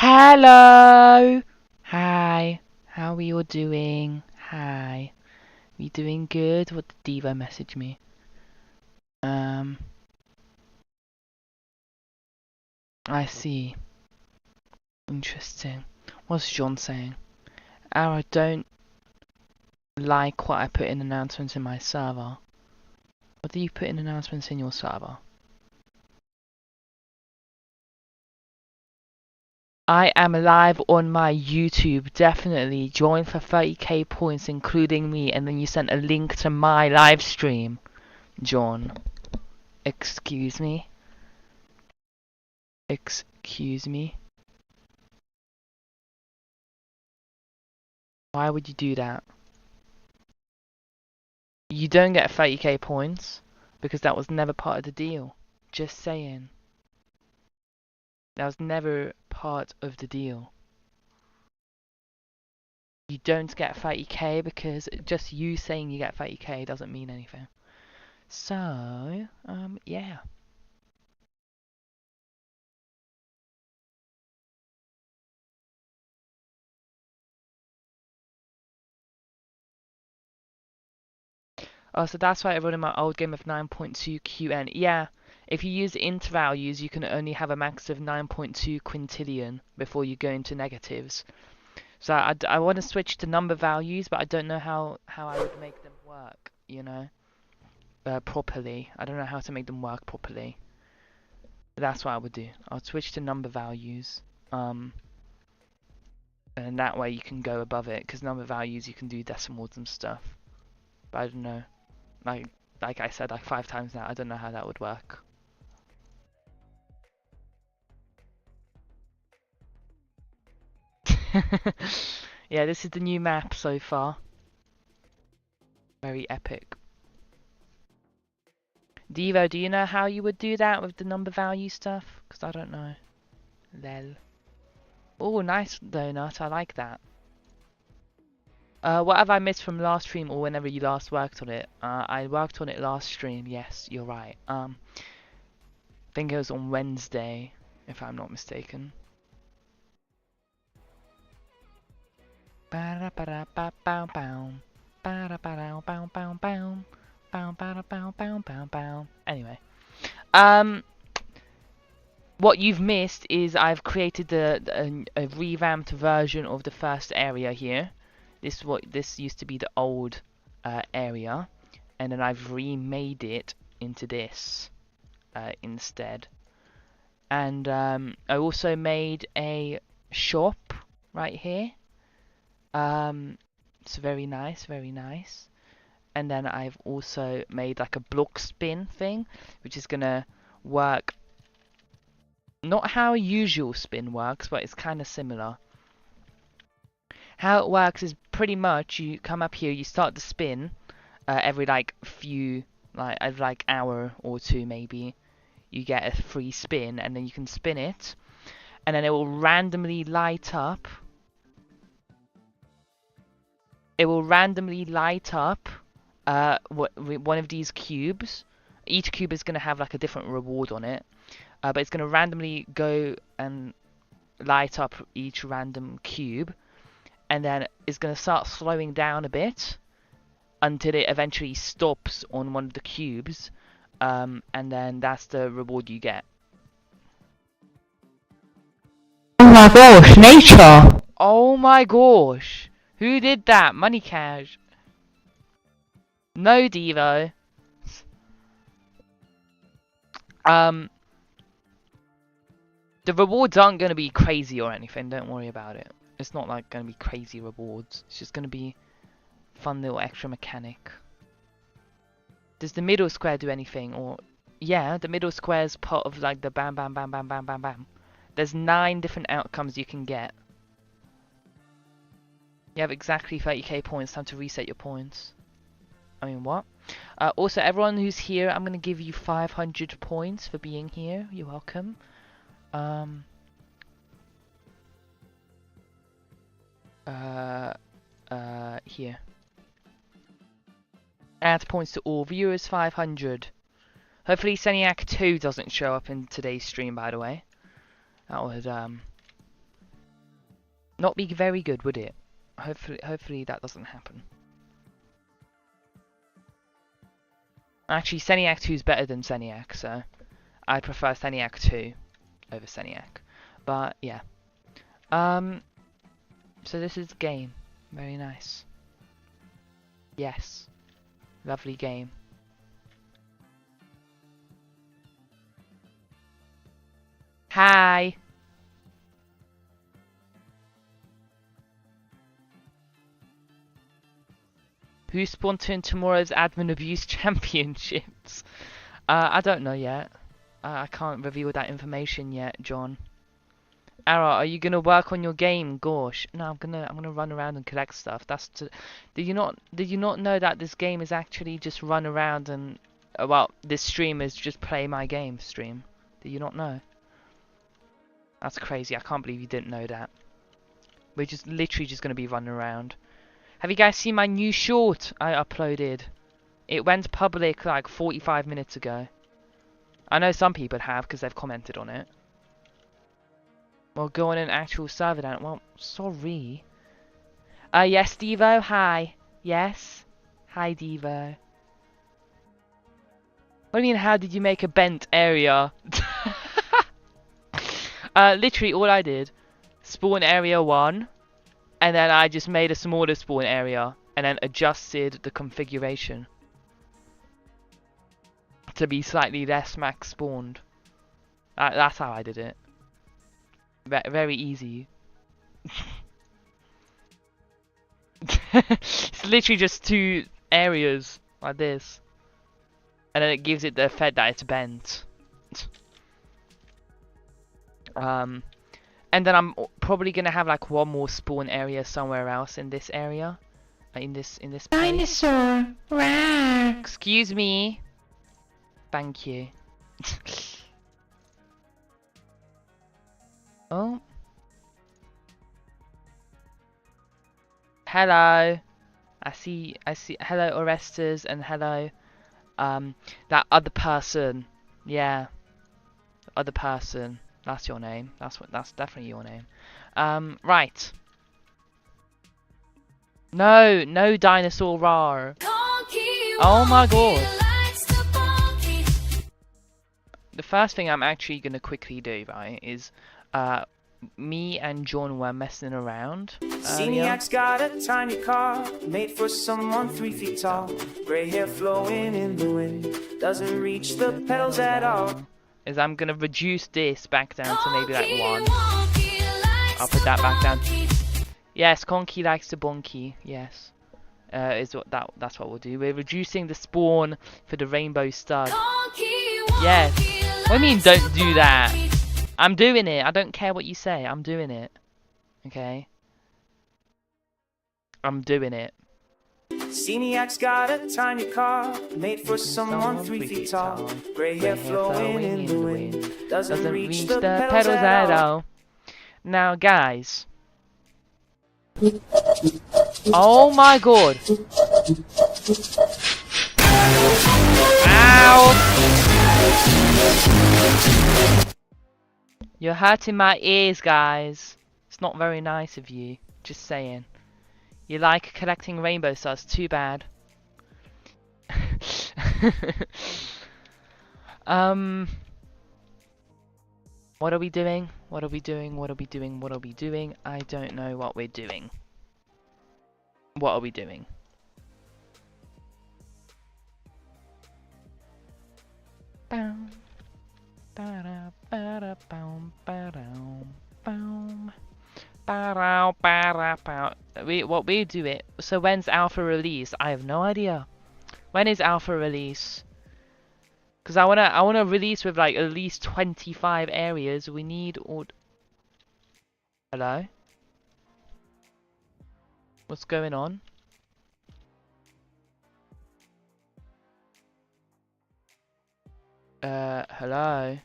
Hello! Hi. How are you all doing? Hi. We doing good? What did Diva message me? I see. Interesting. What's John saying? Arvo, don't like what I put in announcements in my server. What do you put in announcements in your server? I am live on my YouTube, definitely. Join for 30k points, including me, and then you sent a link to my live stream. John. Excuse me? Excuse me? Why would you do that? You don't get 30k points, because that was never part of the deal. Just saying. That was never part of the deal. You don't get 30k because just you saying you get 30k doesn't mean anything. So, yeah. Oh, so that's why I run in my old game of 9.2 QN. Yeah, if you use int values, you can only have a max of 9.2 quintillion before you go into negatives. So I want to switch to number values, but I don't know how I would make them work, you know, properly. I don't know how to make them work properly. But that's what I would do. I'll switch to number values, and that way you can go above it, because number values you can do decimals and stuff. But I don't know. Like I said like 5 times now, I don't know how that would work. Yeah, this is the new map so far. Very epic. Devo, do you know how you would do that with the number value stuff? Because I don't know. Lel. Oh, nice donut. I like that. What have I missed from last stream or whenever you last worked on it? I worked on it last stream. Yes, you're right. I think it was on Wednesday, if I'm not mistaken. Anyway, what you've missed is I've created a revamped version of the first area here. This used to be the old area, and then I've remade it into this instead. And I also made a shop right here. It's very nice, very nice. And then I've also made like a block spin thing, which is gonna work. Not how a usual spin works, but it's kind of similar. How it works is pretty much you come up here, you start the spin every like hour or two maybe. You get a free spin, and then you can spin it, and then it will randomly light up. It will randomly light up one of these cubes. Each cube is going to have like a different reward on it, but it's going to randomly go and light up each random cube, and then it's going to start slowing down a bit until it eventually stops on one of the cubes, and then that's the reward you get. Oh my gosh, nature! Oh my gosh! Who did that? Money Cash. No, Devo. The rewards aren't going to be crazy or anything, don't worry about it. It's not like going to be crazy rewards. It's just going to be fun little extra mechanic. Does the middle square do anything? Or yeah, the middle square is part of like the bam bam bam bam bam bam bam. There's 9 different outcomes you can get. You have exactly 30k points. Time to reset your points. I mean, what? Also, everyone who's here, I'm going to give you 500 points for being here. You're welcome. Here. Add points to all viewers, 500. Hopefully Seniac 2 doesn't show up in today's stream, by the way. That would, Not be very good, would it? Hopefully that doesn't happen. Actually, Seniac 2 is better than Seniac, so I prefer Seniac 2 over Seniac. But yeah. So this is the game. Very nice. Yes. Lovely game. Hi. Who spawned to in tomorrow's admin abuse championships? I don't know yet. I can't reveal that information yet, John. Ara, are you gonna work on your game? Gosh, no, I'm gonna run around and collect stuff. Did you not know that this game is actually just run around and well, this stream is just play my game stream. Did you not know? That's crazy. I can't believe you didn't know that. We're just literally just gonna be running around. Have you guys seen my new short I uploaded? It went public like 45 minutes ago. I know some people have because they've commented on it. Well, go on an actual server then. Well, sorry. Yes, Devo. Hi. Yes. Hi, Devo. What do you mean, how did you make a bent area? Literally all I did, spawn area 1, and then I just made a smaller spawn area, and then adjusted the configuration to be slightly less max spawned. That's how I did it. Very easy. It's literally just 2 areas like this, and then it gives it the effect that it's bent. And then I'm probably gonna have like 1 more spawn area somewhere else in this area, in this place. Dinosaur. Rawr. Excuse me. Thank you. Oh. Hello. I see. Hello, Orestes, and hello, that other person. Yeah. Other person. That's your name. That's definitely your name. Right. No dinosaur rar. Oh my god. The first thing I'm actually gonna quickly do, right, is me and John were messing around. Seniac's got a tiny car made for someone 3 feet tall. Gray hair flowing in the wind, doesn't reach the pedals at all. Is I'm gonna reduce this back down to maybe like 1. I'll put that back down. Yes, Conky likes to bonky. Yes, that's what we'll do. We're reducing the spawn for the rainbow stud. Yes. What do you mean don't do that? I'm doing it. I don't care what you say. I'm doing it. Okay. I'm doing it. Seniac's got a tiny car made for someone 3 feet tall. Gray hair flowing in the wind, doesn't reach the pedals at all. Now, guys. Oh my god. Ow! You're hurting my ears, guys. It's not very nice of you. Just saying. You like collecting rainbow stars, too bad. What are we doing? What are we doing? What are we doing? What are we doing? I don't know what we're doing. What are we doing? Boom. What we do it. So when's alpha release? I have no idea. When is alpha release? Because I wanna release with like at least 25 areas. We need all. Hello? What's going on? Hello?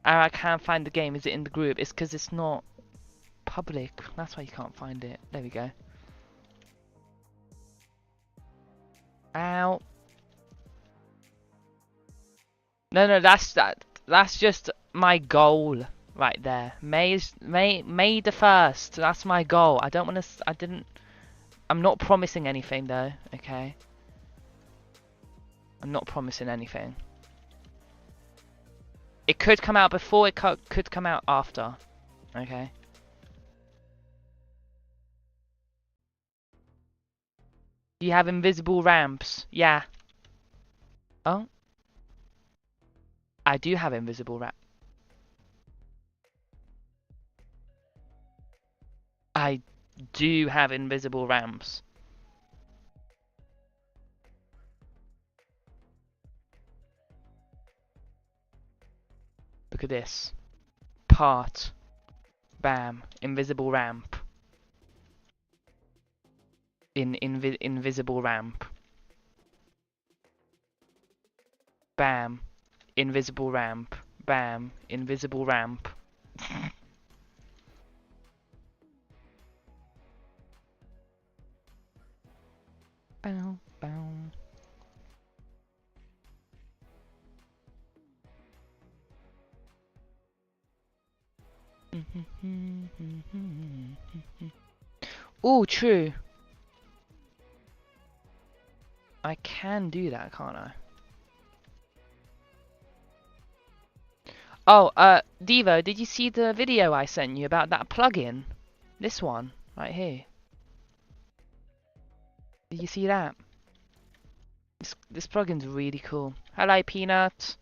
I can't find the game. Is it in the group? It's because it's not public. That's why you can't find it. There we go. Ow. No, that's just my goal. right there. May the 1st. That's my goal. I don't want to. I'm not promising anything though. Okay. I'm not promising anything. It could come out before. It could come out after. Okay. You have invisible ramps. Yeah. Oh. I do have invisible ramp. I do have invisible ramps. Look at this. Part. Bam. Invisible ramp. Invisible ramp. Bam. Invisible ramp. Bam. Invisible ramp. Bow, bow. Oh, true. I can do that, can't I? Oh, Devo, did you see the video I sent you about that plugin? This one, right here. Did you see that? This plugin's really cool. Hello, Peanut.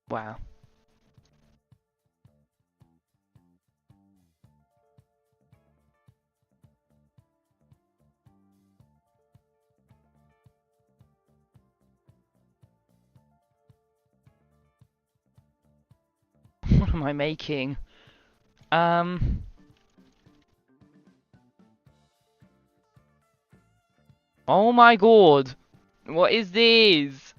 Wow. What am I making? Oh my god. What is this?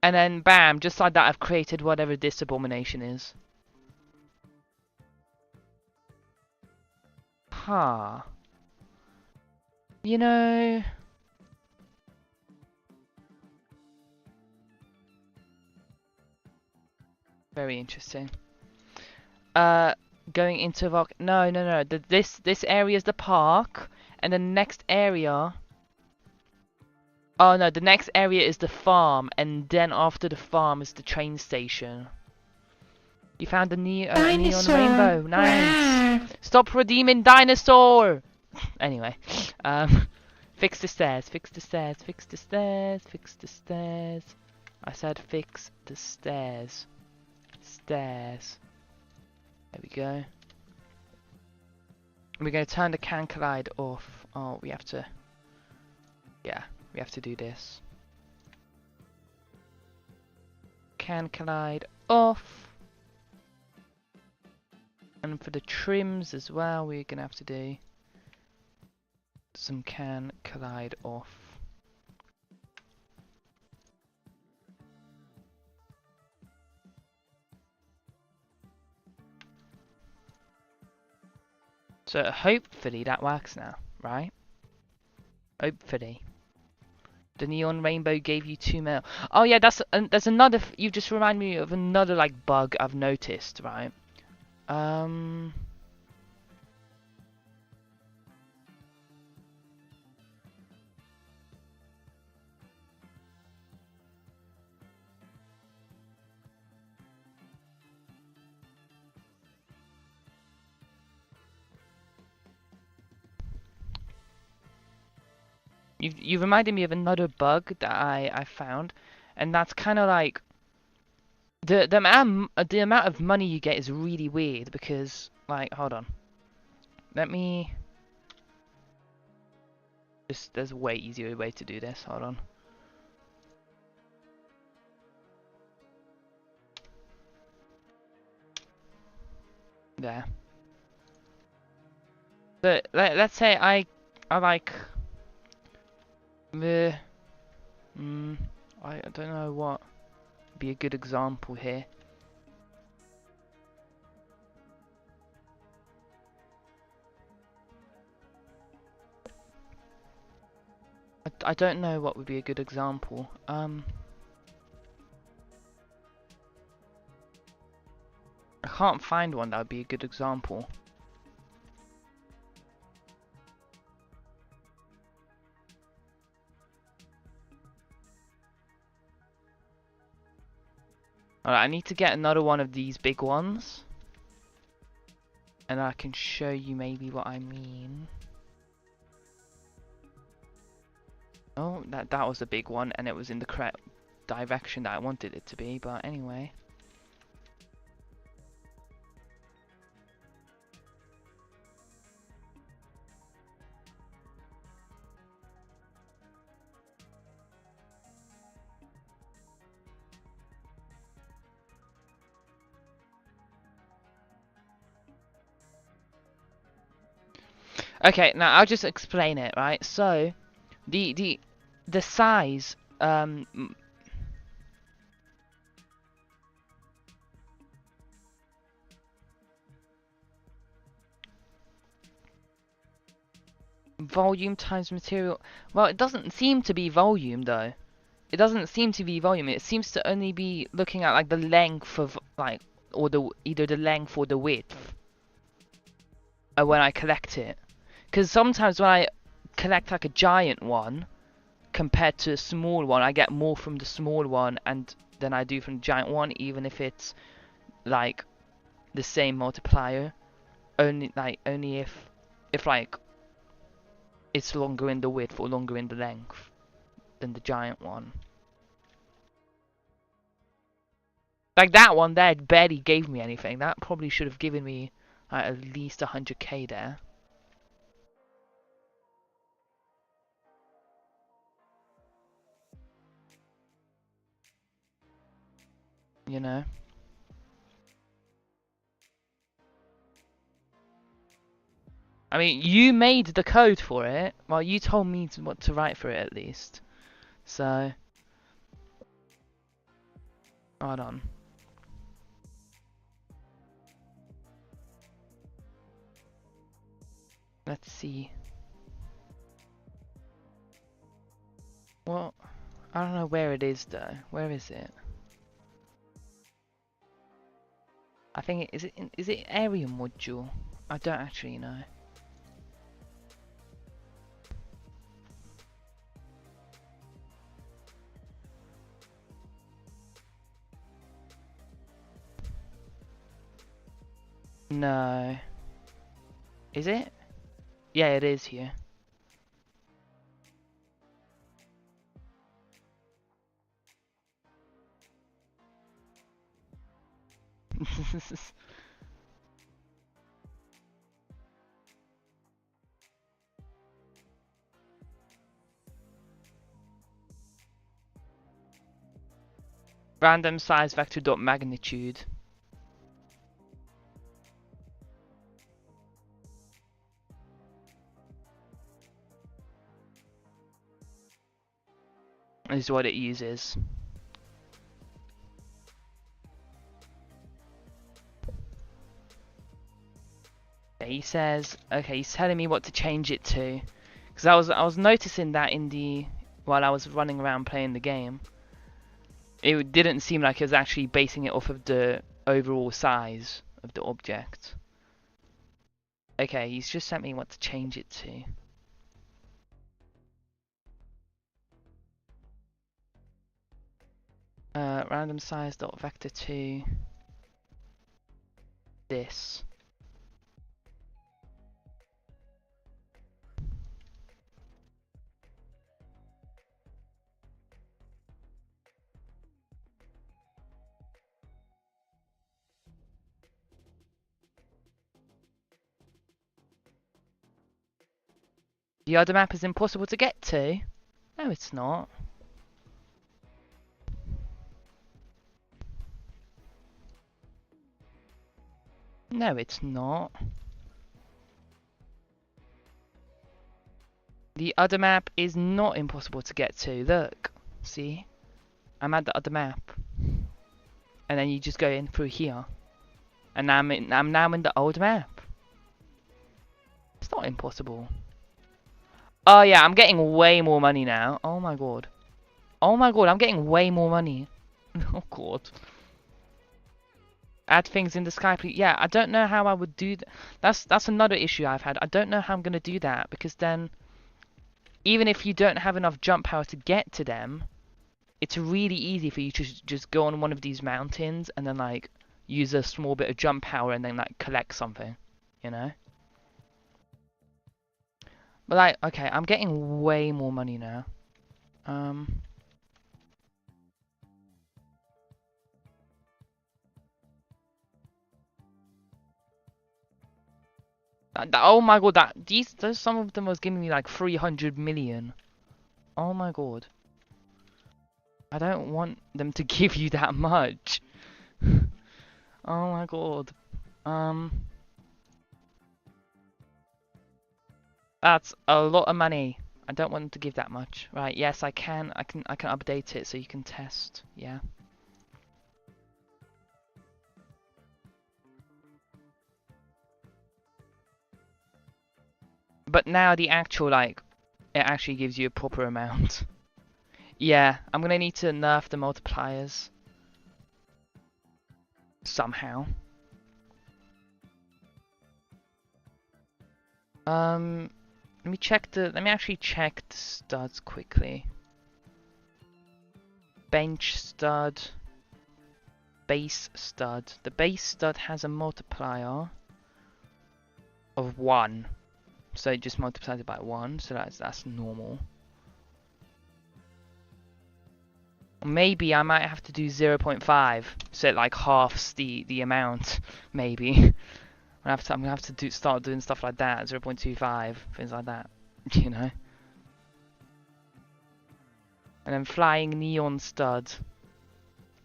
And then bam, just like that I've created whatever this abomination is. Huh. You know... Very interesting. Going into rock. No. This area is the park, and the next area. Oh no, the next area is the farm, and then after the farm is the train station. You found a neon rainbow. Nice. Rawr. Stop redeeming dinosaur. Anyway, fix the stairs. Fix the stairs. Fix the stairs. Fix the stairs. I said fix the stairs. Stairs. There we go. We're going to turn the can collide off. Oh, we have to... Yeah, we have to do this. Can collide off. And for the trims as well, we're going to have to do some can collide off. So hopefully that works now, right? Hopefully. The neon rainbow gave you 2 mil. Oh yeah, there's another. You just remind me of another like bug I've noticed, right? You reminded me of another bug that I found, and that's kind of like the amount of money you get is really weird because like hold on, let me there's a way easier way to do this. Hold on. There. But let's say I like I don't know what. be a good example here. I don't know what would be a good example. I can't find one that would be a good example. Alright, I need to get another one of these big ones. And I can show you maybe what I mean. Oh, that was a big one, and it was in the correct direction that I wanted it to be, but anyway. Okay, now I'll just explain it, right? So, the size, volume times material. Well, it doesn't seem to be volume though. It doesn't seem to be volume. It seems to only be looking at like the length of like, or the either the length or the width. When I collect it, because sometimes when I collect like a giant one compared to a small one, I get more from the small one and than I do from the giant one, even if it's like the same multiplier. Only if like it's longer in the width or longer in the length than the giant one. Like that one there barely gave me anything. That probably should have given me like, at least 100k there. You know? I mean, you made the code for it. Well, you told me what to write for it at least. So, hold on. Let's see. Well, I don't know where it is though. Where is it? I think is it area module? I don't actually know. No. Is it? Yeah, it is here. Random size vector dot magnitude. Is what it uses. He says, okay, he's telling me what to change it to, because I was noticing that in the while I was running around playing the game, it didn't seem like it was actually basing it off of the overall size of the object. Okay, he's just sent me what to change it to. Random size dot vector to this. The other map is impossible to get to? No, it's not. No, it's not. The other map is not impossible to get to. Look. See? I'm at the other map. and then you just go in through here. And now I'm now in the old map. It's not impossible. Oh yeah, I'm getting way more money now. Oh my god. Oh my god, I'm getting way more money. Oh god. Add things in the sky, please. Yeah, I don't know how I would do that. That's another issue I've had. I don't know how I'm gonna do that, because then even if you don't have enough jump power to get to them, it's really easy for you to just go on one of these mountains and then like use a small bit of jump power and then like collect something, you know? But like, okay, I'm getting way more money now. Oh my god, those some of them was giving me like 300 million. Oh my god. I don't want them to give you that much. Oh my god. That's a lot of money. I don't want them to give that much. Right, yes, I can update it so you can test. Yeah. But now the actual, like, it actually gives you a proper amount. Yeah, I'm gonna need to nerf the multipliers. Somehow. Let me actually check the studs quickly. Bench stud. Base stud. The base stud has a multiplier of 1. So it just multiplies it by 1, so that's normal. Maybe I might have to do 0.5, so it like halves the amount, maybe. I'm gonna have to start doing stuff like that, 0.25, things like that, you know. And then flying neon stud.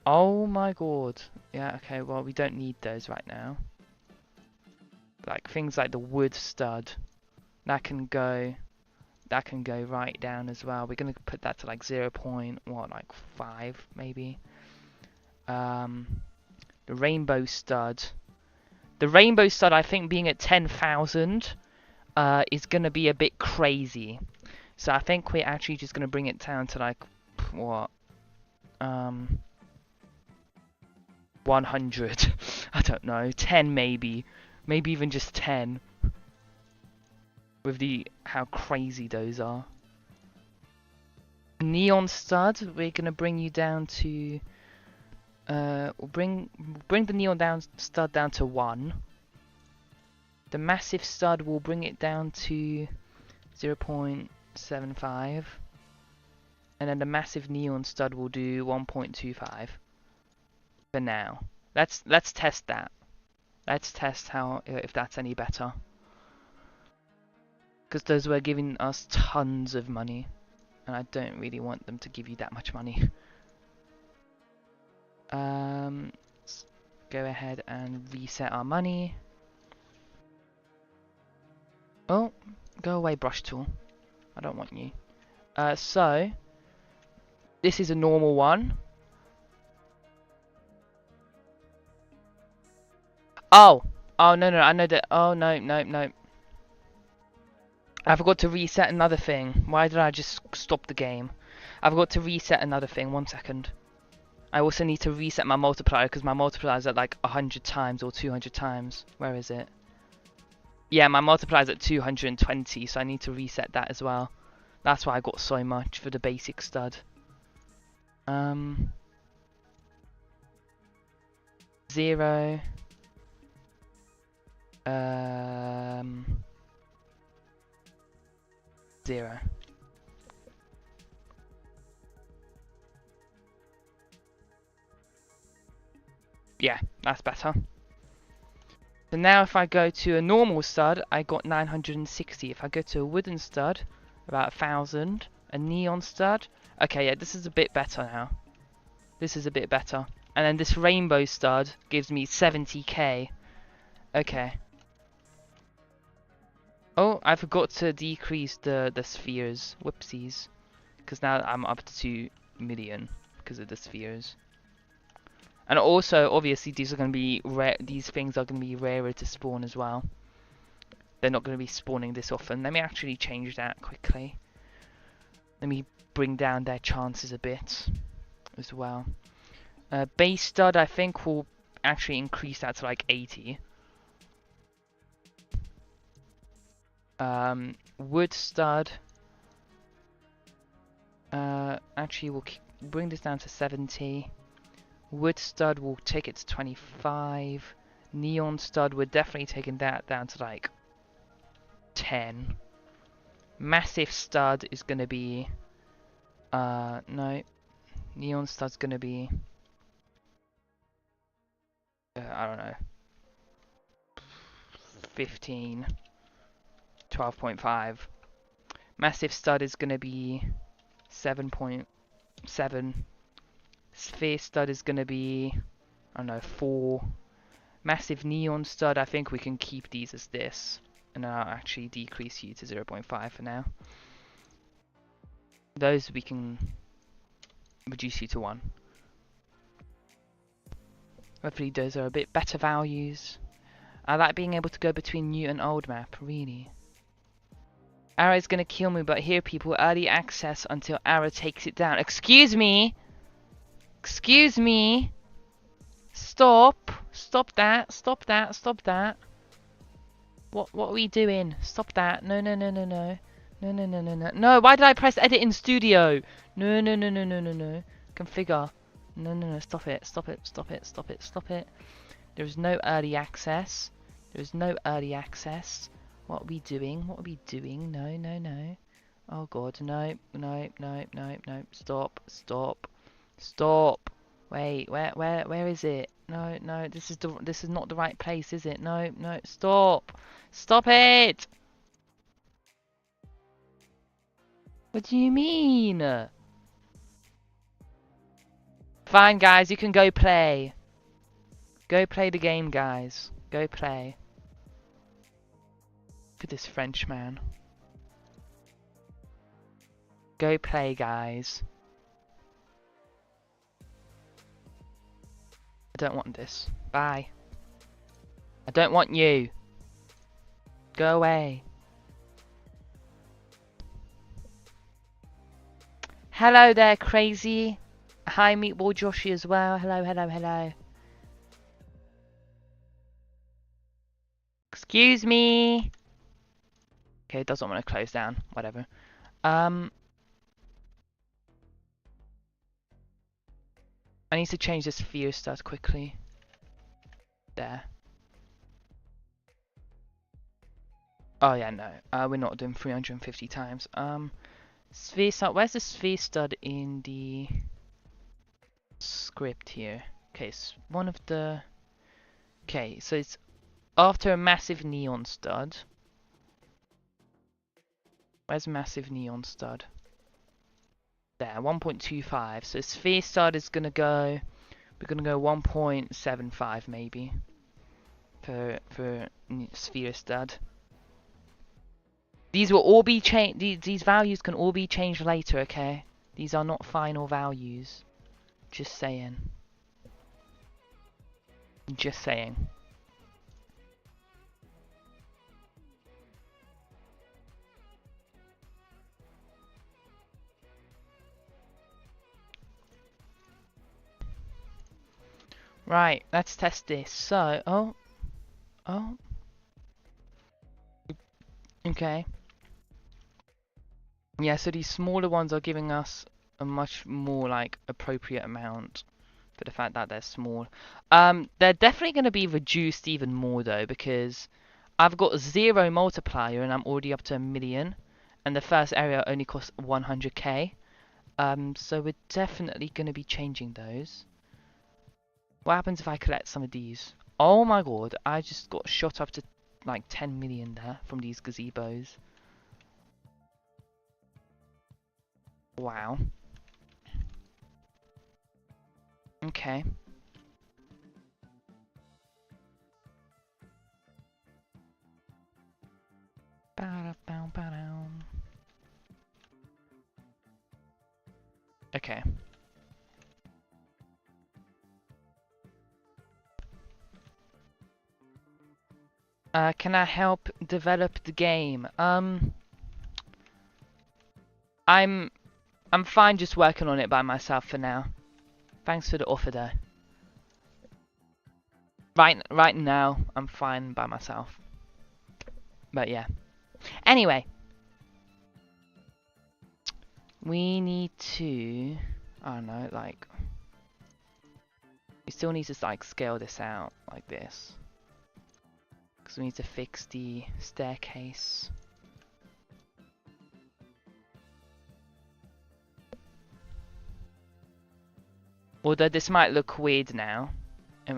Oh my god. Yeah, okay, well we don't need those right now. Like things like the wood stud, that can go right down as well. We're gonna put that to like 0.5 maybe. The rainbow stud. The rainbow stud, I think, being at 10,000 is going to be a bit crazy. So I think we're actually just going to bring it down to like, what? 100. I don't know. 10 maybe. Maybe even just 10. With how crazy those are. Neon stud, we're going to bring you down to... we'll bring the neon stud down to 1. The massive stud will bring it down to 0.75. And then the massive neon stud will do 1.25. For now. Let's test that. Let's test if that's any better. Because those were giving us tons of money. And I don't really want them to give you that much money. Let's go ahead and reset our money. Oh, go away, brush tool. I don't want you. So this is a normal one. Oh no, I know that. Oh no. I forgot to reset another thing. Why did I just stop the game? I forgot to reset another thing. 1 second. I also need to reset my multiplier because my multiplier is at like 100 times or 200 times. Where is it? Yeah, my multiplier is at 220, so I need to reset that as well. That's why I got so much for the basic stud. 0. 0. Yeah, that's better. So now if I go to a normal stud, I got 960. If I go to a wooden stud, about 1,000. A neon stud. Okay, yeah, this is a bit better now. This is a bit better. And then this rainbow stud gives me 70k. Okay. Oh, I forgot to decrease the spheres. Whoopsies. Because now I'm up to 2 million because of the spheres. And also, obviously, these are going to be rare. These things are going to be rarer to spawn as well. They're not going to be spawning this often. Let me actually change that quickly. Let me bring down their chances a bit as well. Base stud, I think, will actually increase that to like 80. Wood stud. Actually, we'll bring this down to 70. Wood stud will take it to 25. Neon stud, we're definitely taking that down to like 10. Massive stud is going to be... no. Neon stud's going to be... I don't know. 15. 12.5. Massive stud is going to be 7.7. Sphere stud is going to be, I don't know, 4. Massive neon stud, I think we can keep these as this. And I'll actually decrease you to 0.5 for now. Those we can reduce you to 1. Hopefully those are a bit better values. I like being able to go between new and old map, really. Arrow's gonna kill me, but here people, early access until Arrow takes it down. Excuse me! Excuse me! Stop! Stop that! Stop that! Stop that! What are we doing? Stop that! No, no, no, no, no. No, no, no, no, no. No, why did I press edit in studio? No, no, no, no, no, no, no. Configure. No, no, no, stop it. Stop it, stop it, stop it, stop it. There is no early access. There is no early access. What are we doing? What are we doing? No, no, no. Oh god, no, no, no, no, no. Stop, stop, stop. Wait, where is it? No, no, this is not the right place, is it? No, no, stop. Stop it! What do you mean? Fine, guys, you can go play. Go play the game, guys. Go play. Look at this French man. Go play, guys. I don't want this. Bye. I don't want you. Go away. Hello there, crazy. Hi, Meatball Joshi as well. Hello, hello, hello. Excuse me. Okay, it doesn't want to close down. Whatever. I need to change this sphere stud quickly. There. Oh yeah, no. We're not doing 350 times. Sphere stud. Where's the sphere stud in the script here? Okay, it's one of the... Okay, so it's after a massive neon stud. Where's massive neon stud? There, 1.25. So sphere stud is gonna go... We're gonna go 1.75 maybe. For sphere stud. These will all be changed. These values can all be changed later, okay? These are not final values. Just saying. Just saying. Right, let's test this. So, oh. Okay. Yeah, so these smaller ones are giving us a much more like appropriate amount for the fact that they're small. They're definitely going to be reduced even more though, because I've got 0 multiplier and I'm already up to 1 million, and the first area only costs 100k. So we're definitely going to be changing those. What happens if I collect some of these? Oh my god, I just got shot up to like 10 million there from these gazebos. Wow. Okay. Okay. Can I help develop the game? I'm fine just working on it by myself for now. Thanks for the offer though. Right now, I'm fine by myself. But yeah. Anyway. We need to... I don't know, like... We still need to like scale this out like this. Because we need to fix the staircase. Although this might look weird now. I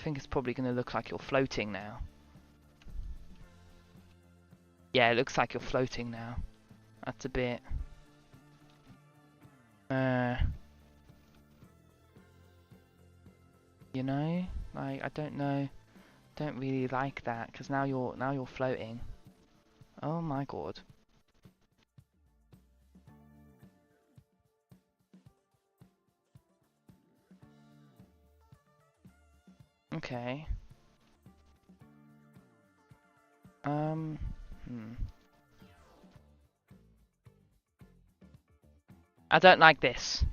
think it's probably going to look like you're floating now. Yeah, it looks like you're floating now. That's a bit... you know? Like, I don't know. Don't really like that, because now you're floating. Oh my god. Okay. I don't like this.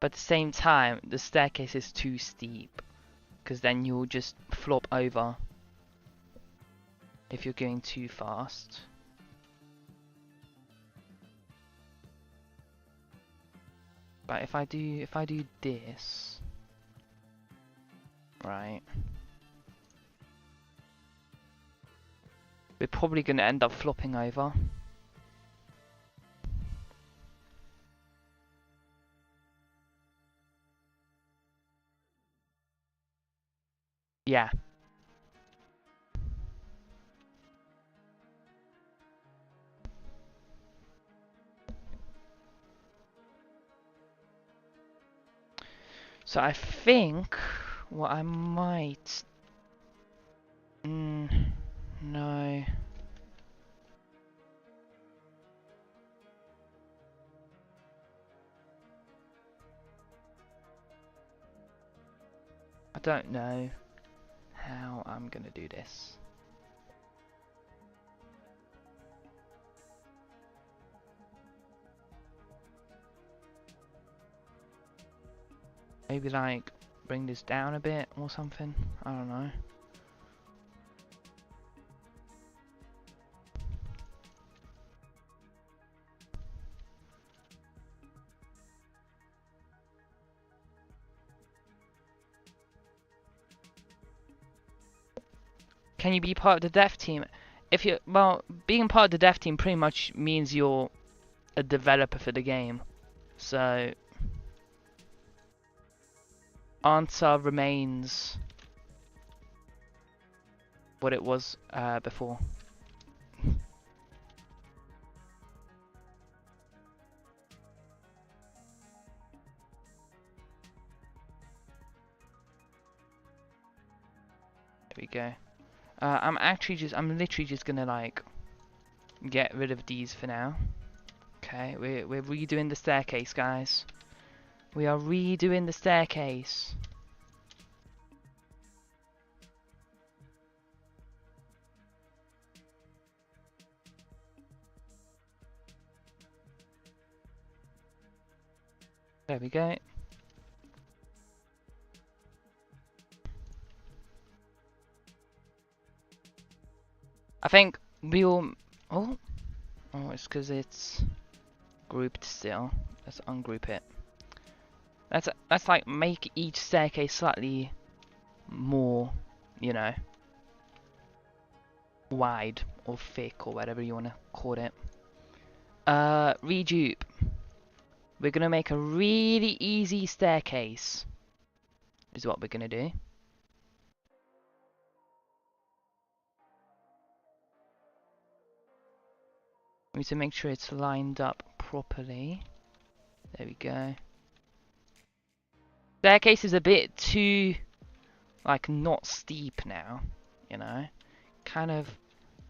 But at the same time, the staircase is too steep. Because then you'll just flop over. If you're going too fast. But if I do this... Right. We're probably going to end up flopping over. Yeah. So I think what I might... no. I don't know how I'm gonna do this. Maybe like bring this down a bit or something. I don't know. Can you be part of the dev team? If you being part of the dev team pretty much means you're a developer for the game. So answer remains what it was before. There we go. I'm literally just gonna like get rid of these for now. Okay, we're redoing the staircase, guys. We are redoing the staircase. There we go. I think we'll... Oh, it's because it's grouped still. Let's ungroup it. Let's like make each staircase slightly more, you know, wide or thick or whatever you want to call it. Redupe. We're gonna make a really easy staircase. Is what we're gonna do. We need to make sure it's lined up properly. There we go. Staircase is a bit too, like, not steep now, you know. Kind of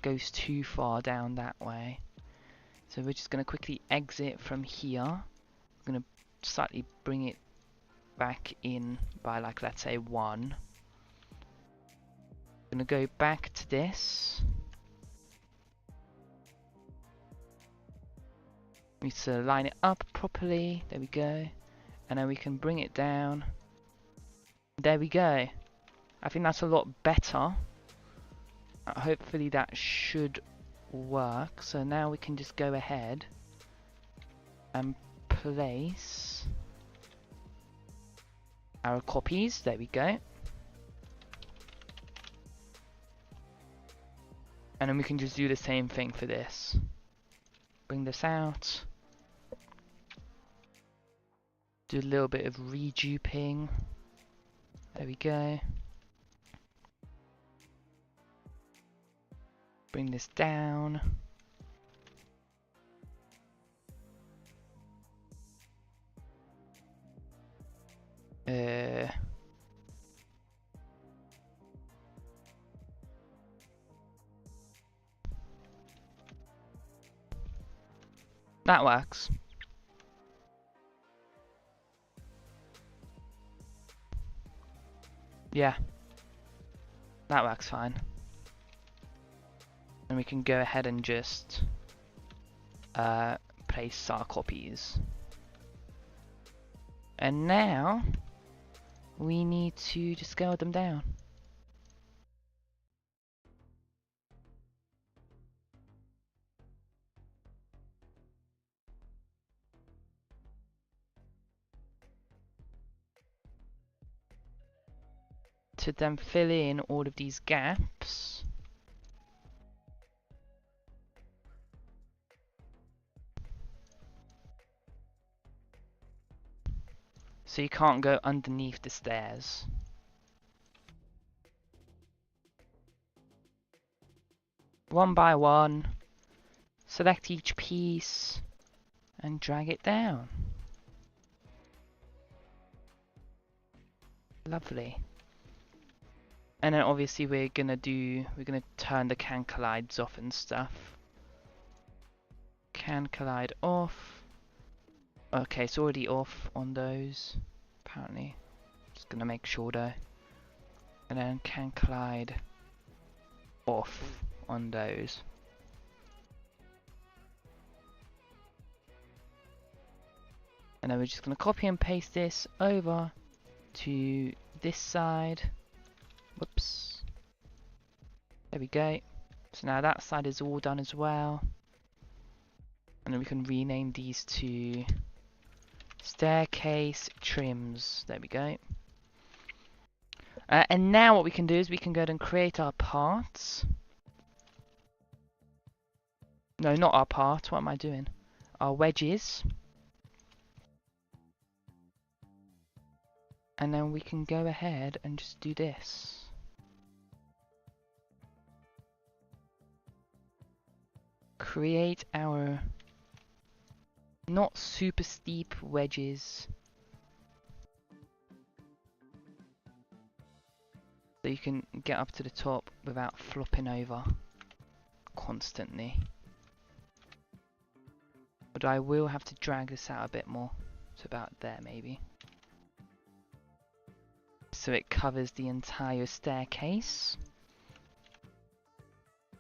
goes too far down that way. So we're just going to quickly exit from here. We're going to slightly bring it back in by, like, let's say 1. I'm going to go back to this. We need to line it up properly. There we go. And then we can bring it down. There we go. I think that's a lot better. Hopefully that should work. So now we can just go ahead and place our copies. There we go. And then we can just do the same thing for this. Bring this out. Do a little bit of reduping. There we go. Bring this down. That works. Yeah. That works fine. And we can go ahead and just place our copies. And now we need to just scale them down. To then fill in all of these gaps. So you can't go underneath the stairs. One by one, select each piece and drag it down. Lovely. And then obviously we're gonna turn the can collides off and stuff. Can collide off. Okay, it's already off on those, apparently. Just gonna make sure though. And then can collide off on those. And then we're just gonna copy and paste this over to this side. Whoops. There we go. So now that side is all done as well. And then we can rename these to staircase trims. There we go. And now what we can do is we can go ahead and create our parts. No, not our part. What am I doing? Our wedges. And then we can go ahead and just do this. Create our not super steep wedges. So you can get up to the top without flopping over constantly. But I will have to drag this out a bit more. To about there maybe. So it covers the entire staircase.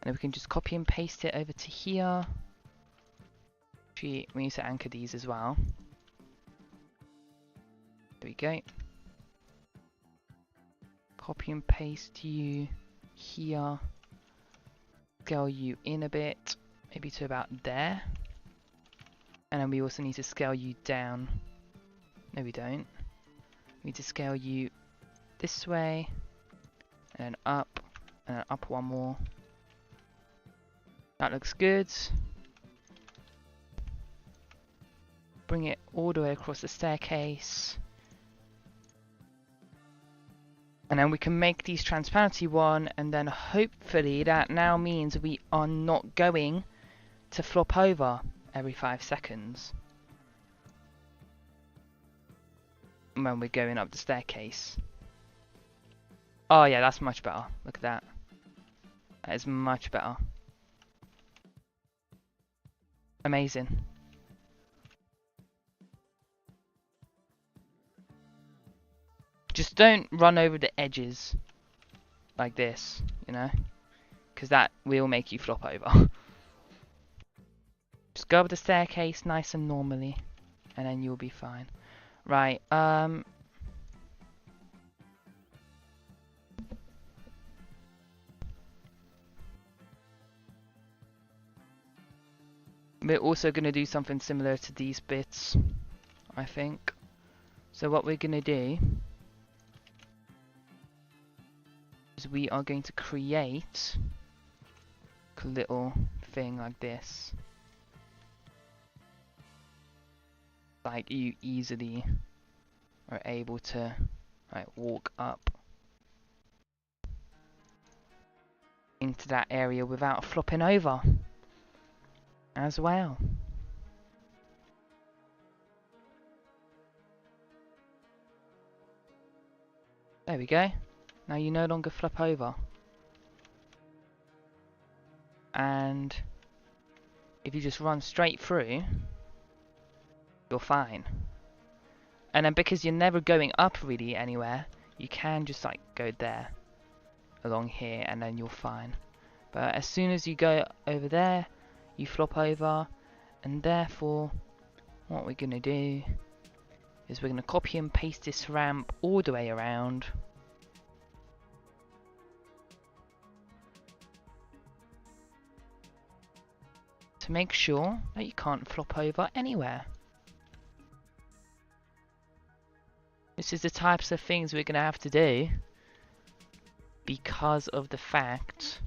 And we can just copy and paste it over to here. Actually, we need to anchor these as well. There we go. Copy and paste you here. Scale you in a bit, maybe to about there. And then we also need to scale you down. No, we don't. We need to scale you this way, and then up one more. That looks good. Bring it all the way across the staircase. And then we can make these transparency one, and then hopefully that now means we are not going to flop over every 5 seconds when we're going up the staircase. Oh yeah, that's much better. Look at that. That is much better. Amazing. Just don't run over the edges. like this, you know, because that will make you flop over. Just go up the staircase nice and normally, and then you'll be fine. Right, we're also going to do something similar to these bits, I think. So what we're going to do is we are going to create a little thing like this. Like you easily are able to walk up into that area without flopping over as well. There we go. Now you no longer flop over. And if you just run straight through, you're fine. And then because you're never going up really anywhere, you can just like go there along here and then you're fine. But as soon as you go over there, you flop over, and therefore what we're gonna do is we're gonna copy and paste this ramp all the way around. To make sure that you can't flop over anywhere. This is the types of things we're going to have to do because of the fact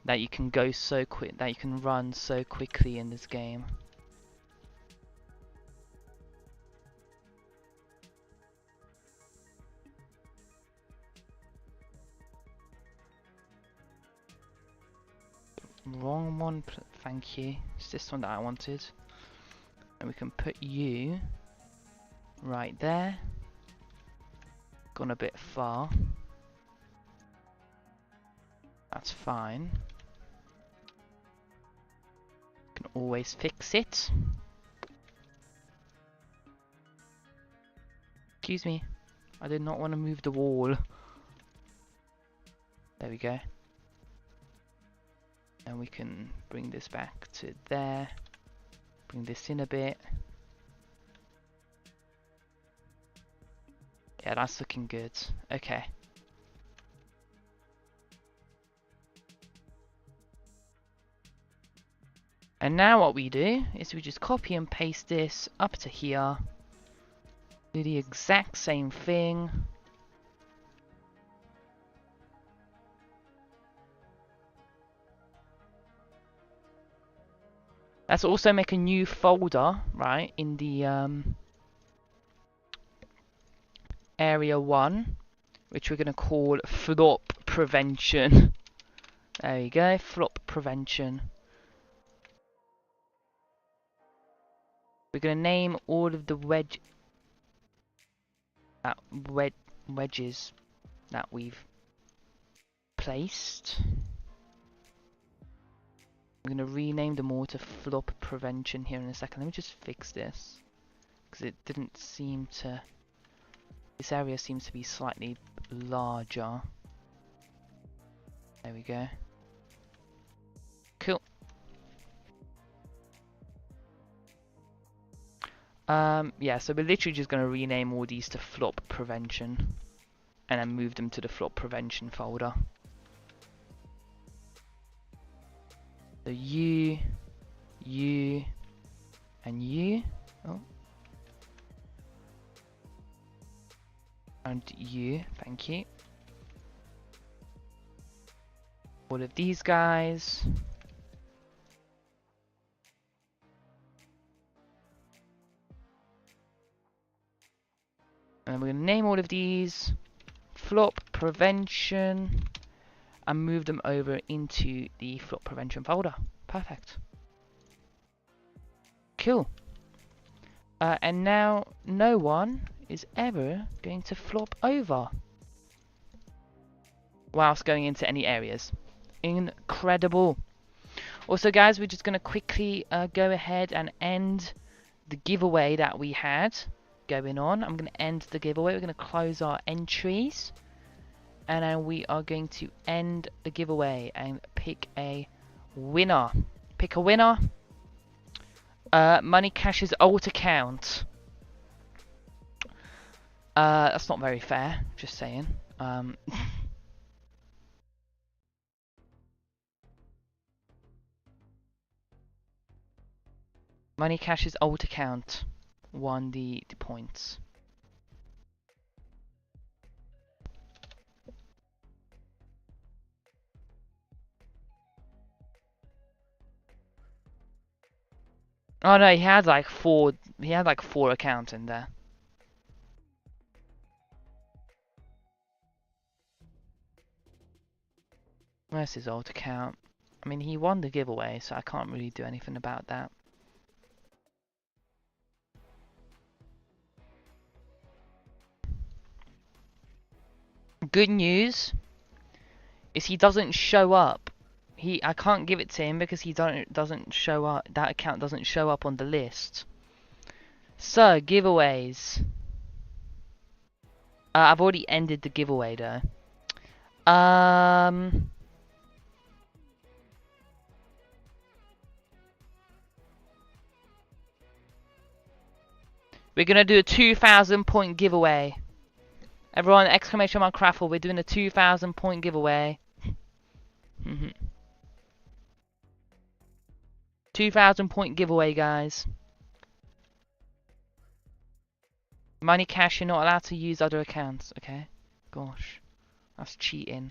that you can go so quick, that you can run so quickly in this game. Wrong one, thank you. It's this one that I wanted. And we can put you right there. Gone a bit far. That's fine. Can always fix it. Excuse me. I did not want to move the wall. There we go. And we can bring this back to there. Bring this in a bit. Yeah, that's looking good. Okay. And now what we do is we just copy and paste this up to here. Do the exact same thing. Let's also make a new folder, right, in the area 1, which we're going to call flop prevention. There we go, flop prevention. We're going to name all of the wedges that we've placed. I'm going to rename them all to flop prevention here in a second. Let me just fix this, because it didn't seem to... This area seems to be slightly larger. There we go. Cool. Yeah, so we're literally just going to rename all these to flop prevention, and then move them to the flop prevention folder. So you, and you. Oh. And you, thank you. All of these guys. And we're going to name all of these flop prevention and move them over into the flop prevention folder. Perfect. Cool. And now no one is ever going to flop over whilst going into any areas. Incredible. Also guys, we're just going to quickly go ahead and end the giveaway that we had going on. I'm going to end the giveaway. We're going to close our entries. And then we are going to end the giveaway and pick a winner. Pick a winner. Money Cash's alt account. That's not very fair, just saying. Money Cash's alt account won the points. Oh no, he had like four accounts in there. Where's his alt account? I mean, he won the giveaway, so I can't really do anything about that. Good news is he doesn't show up. I can't give it to him because he doesn't show up. That account doesn't show up on the list. So giveaways. I've already ended the giveaway though. We're gonna do a 2,000 point giveaway. Everyone, exclamation mark raffle. We're doing a 2,000 point giveaway. 2,000 point giveaway, guys. Money Cash, you're not allowed to use other accounts, okay? Gosh, that's cheating.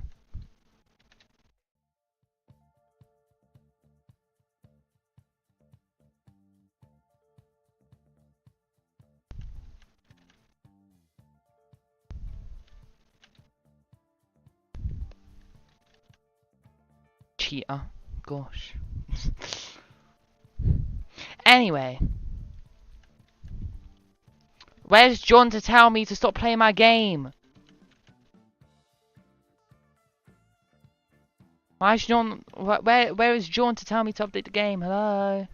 Cheater. Gosh. Anyway. Where's John to tell me to stop playing my game? Where's John? Where is John to tell me to update the game? Hello?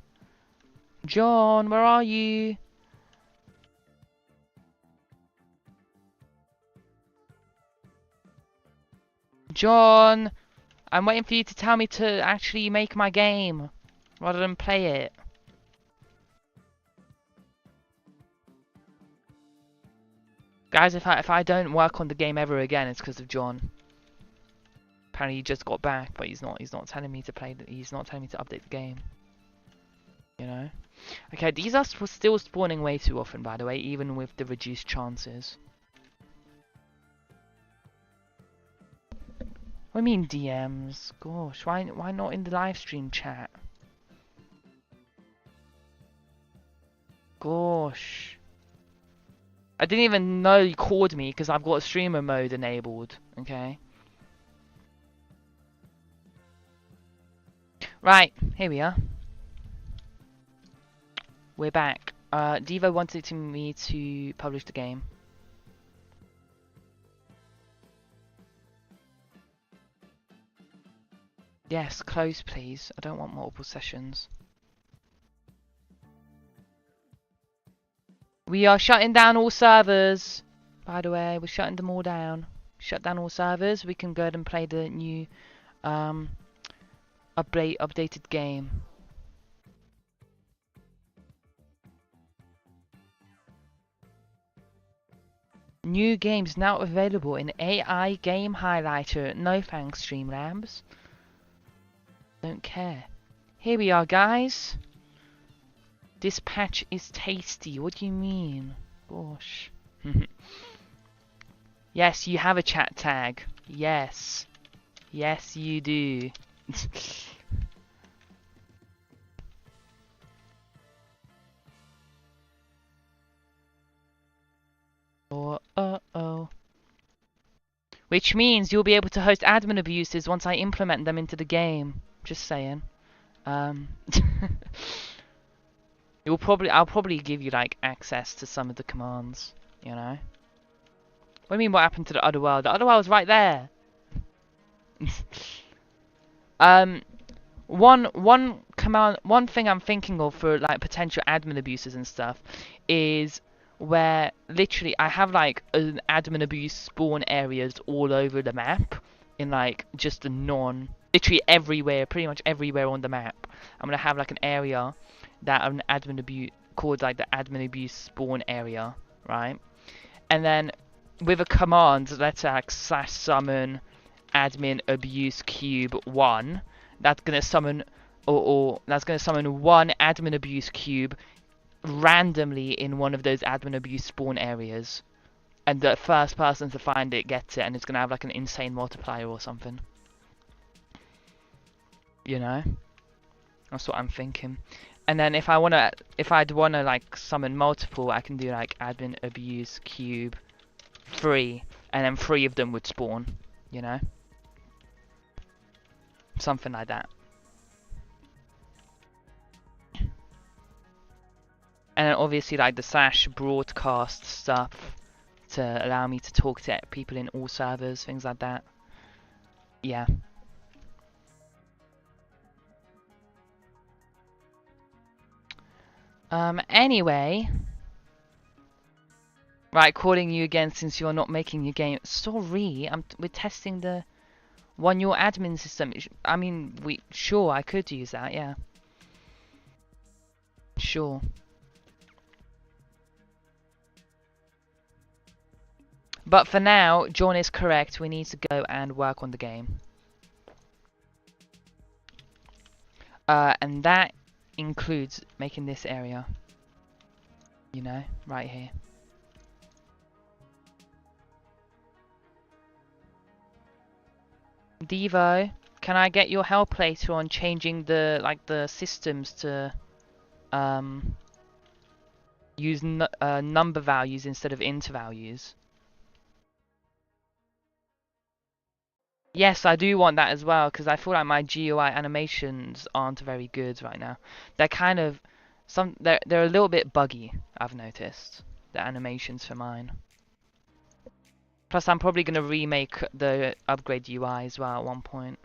John, where are you? John! I'm waiting for you to tell me to actually make my game rather than play it. Guys, if I don't work on the game ever again, it's because of John. Apparently he just got back, but he's not telling me to play. He's not telling me to update the game. You know. Okay, these are still spawning way too often, by the way, even with the reduced chances. What do you mean DMs? Gosh, why not in the live stream chat? Gosh. I didn't even know you called me because I've got streamer mode enabled, okay? Right, here we are. We're back. Devo wanted me to publish the game. Yes, close please. I don't want multiple sessions. We are shutting down all servers. By the way, we're shutting them all down. Shut down all servers. We can go ahead and play the new updated game. New games now available in AI game highlighter. No thanks, Streamlabs. Don't care. Here we are, guys. This patch is tasty. What do you mean? Gosh. Yes, you have a chat tag. Yes. Yes, you do. Oh. Which means you'll be able to host admin abuses once I implement them into the game. Just saying. I'll probably give you like access to some of the commands, you know. What do you mean what happened to the other world? The other world's right there. One thing I'm thinking of for like potential admin abuses and stuff is where literally I have like an admin abuse spawn areas all over the map in like just a literally everywhere, pretty much everywhere on the map. I'm gonna have like an area that an admin abuse called like the admin abuse spawn area, right? And then with a command, let's say like /summon admin abuse cube 1, that's gonna summon or that's gonna summon one admin abuse cube randomly in one of those admin abuse spawn areas, and the first person to find it gets it, and it's gonna have like an insane multiplier or something. You know, that's what I'm thinking. And then if I'd wanna like summon multiple, I can do like admin abuse cube 3, and then 3 of them would spawn. You know, something like that. And then obviously like the /broadcast stuff to allow me to talk to people in all servers, things like that. Yeah. Anyway. Right, calling you again since you're not making your game. Sorry, we're testing the your admin system. I mean, sure, I could use that, yeah. Sure. But for now, John is correct. We need to go and work on the game. And that includes making this area. You know, right here. Devo, can I get your help later on changing the systems to use number values instead of int values? Yes, I do want that as well, because I feel like my GUI animations aren't very good right now. They're kind of they're a little bit buggy, I've noticed. The animations for mine. Plus, I'm probably gonna remake the upgrade UI as well at one point.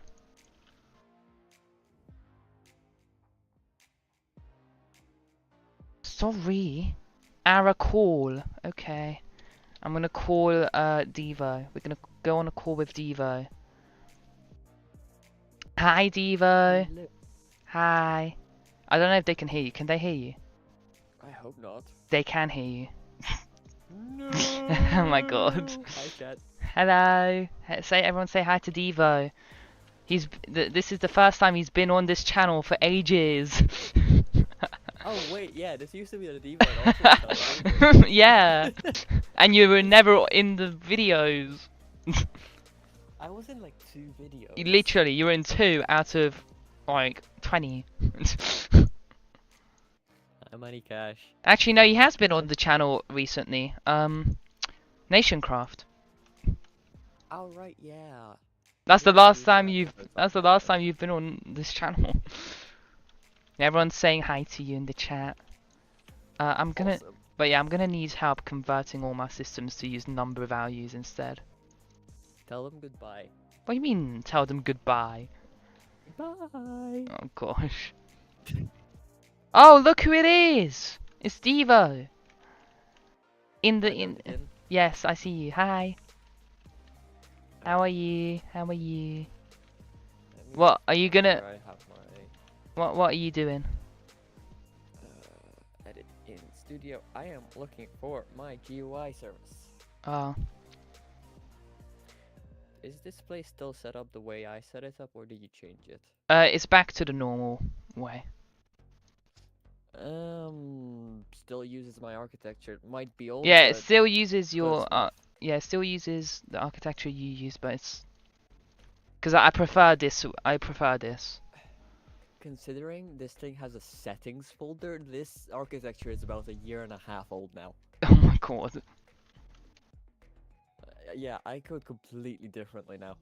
Sorry, Ara call. Okay, I'm gonna call Devo. We're gonna go on a call with Devo. Hi, Devo. Hello. Hi. I don't know if they can hear you. Can they hear you? I hope not. They can hear you. No. Oh my god. Hi, chat. Hello. Everyone say hi to Devo. This is the first time he's been on this channel for ages. Oh wait, yeah, this used to be the Devo also. Yeah. And you were never in the videos. I was in like 2 videos. You were in 2 out of like 20. Money cash. Actually, no, he has been on the channel recently. Nationcraft. Oh right, yeah. That's the Yeah, last we time have you've. talked about That's the that. last time you've been on this channel. Everyone's saying hi to you in the chat. I'm gonna. Awesome. But yeah, I'm gonna need help converting all my systems to use number values instead. Tell them goodbye. What do you mean? Tell them goodbye. Bye. Oh gosh. Oh, look who it is! It's Devo. Yes, I see you. Hi. How are you? How are you? What are you gonna? I have my What are you doing? edit in studio. I am looking for my GUI service. Oh. Is this place still set up the way I set it up, or did you change it? It's back to the normal way. Still uses my architecture. It might be old. Yeah, it but still uses your close enough. yeah, it still uses the architecture you use, but it's because I prefer this. I prefer this. Considering this thing has a settings folder, this architecture is about 1.5 years old now. Oh my god. Yeah, I code completely differently now.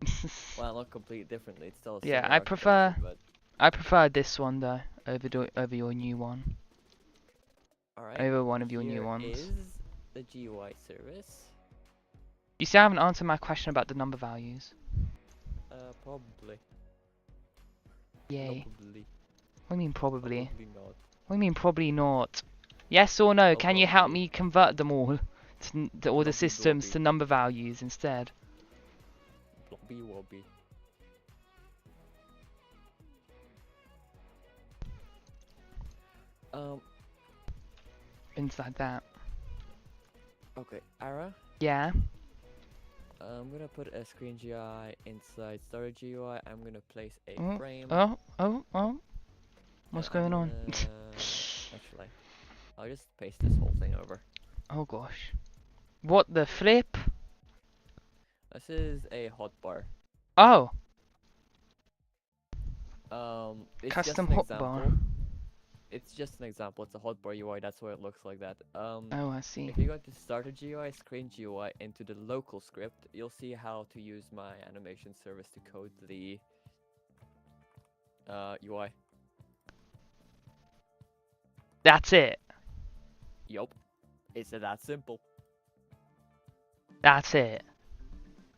Well, not completely differently. It's still a Yeah, similar I prefer architecture, I prefer this one though over your new one. but alright. Over one of your new Here ones. is the GUI service. You still haven't answered my question about the number values. Probably. Yay. Probably. What do you mean probably? Probably not. What do you mean probably not? Yes or no? Oh, Can you help probably. me convert them all to all the Blobby systems blobby. to number values instead? Blobby wobby. Um. Things like that. Okay, Ara. Yeah. I'm gonna put a screen GUI inside storage GUI. I'm gonna place a Oh, frame. oh. What's I'm going on? gonna actually, I'll just paste this whole thing over. Oh gosh. What the flip? This is a hotbar. Oh, It's custom just an hotbar. example. It's just an example. It's a hotbar UI. That's why it looks like that. Oh, I see. If you go to start a GUI, screen GUI into the local script, you'll see how to use my animation service to code the UI. That's it. Yup. It's that simple. That's it.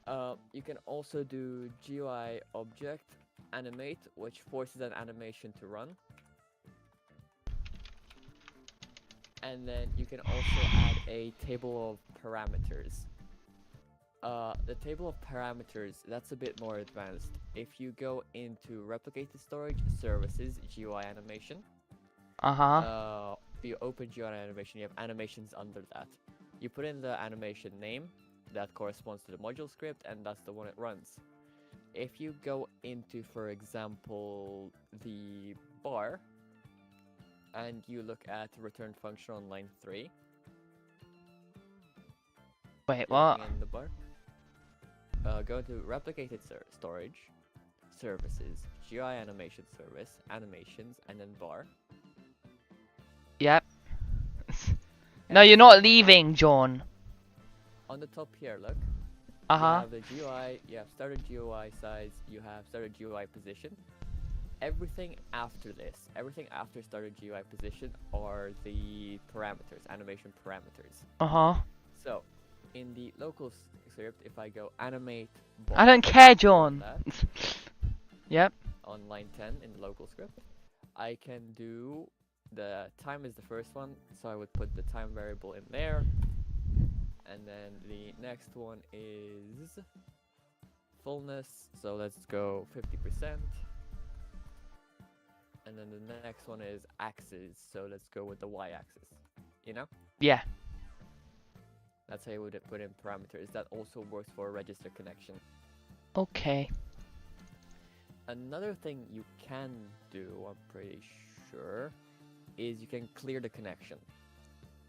You can also do GUI object animate, which forces an animation to run. And then you can also add a table of parameters. The table of parameters, that's a bit more advanced. If you go into replicated storage, services, GUI animation, if you open GUI animation, you have animations under that. You put in the animation name, that corresponds to the module script, and that's the one it runs. If you go into, for example, the bar, and you look at return function on line 3. Wait, what? In the bar. Go to replicated storage, services, GUI animation service, animations, and then bar. Yep. No, you're not leaving, John. On the top here, look. You have the GUI, you have started GUI size, you have started GUI position. Everything after this, everything after started GUI position are the parameters, animation parameters. So, in the local script, if I go animate bar, I don't care, John. Yep. On line 10 in the local script, I can do the time is the first one, so I would put the time variable in there. And then the next one is fullness, so let's go 50%. And then the next one is axis, so let's go with the y-axis. You know? Yeah. That's how you would put in parameters. That also works for a register connection. Okay. Another thing you can do, I'm pretty sure, is you can clear the connection.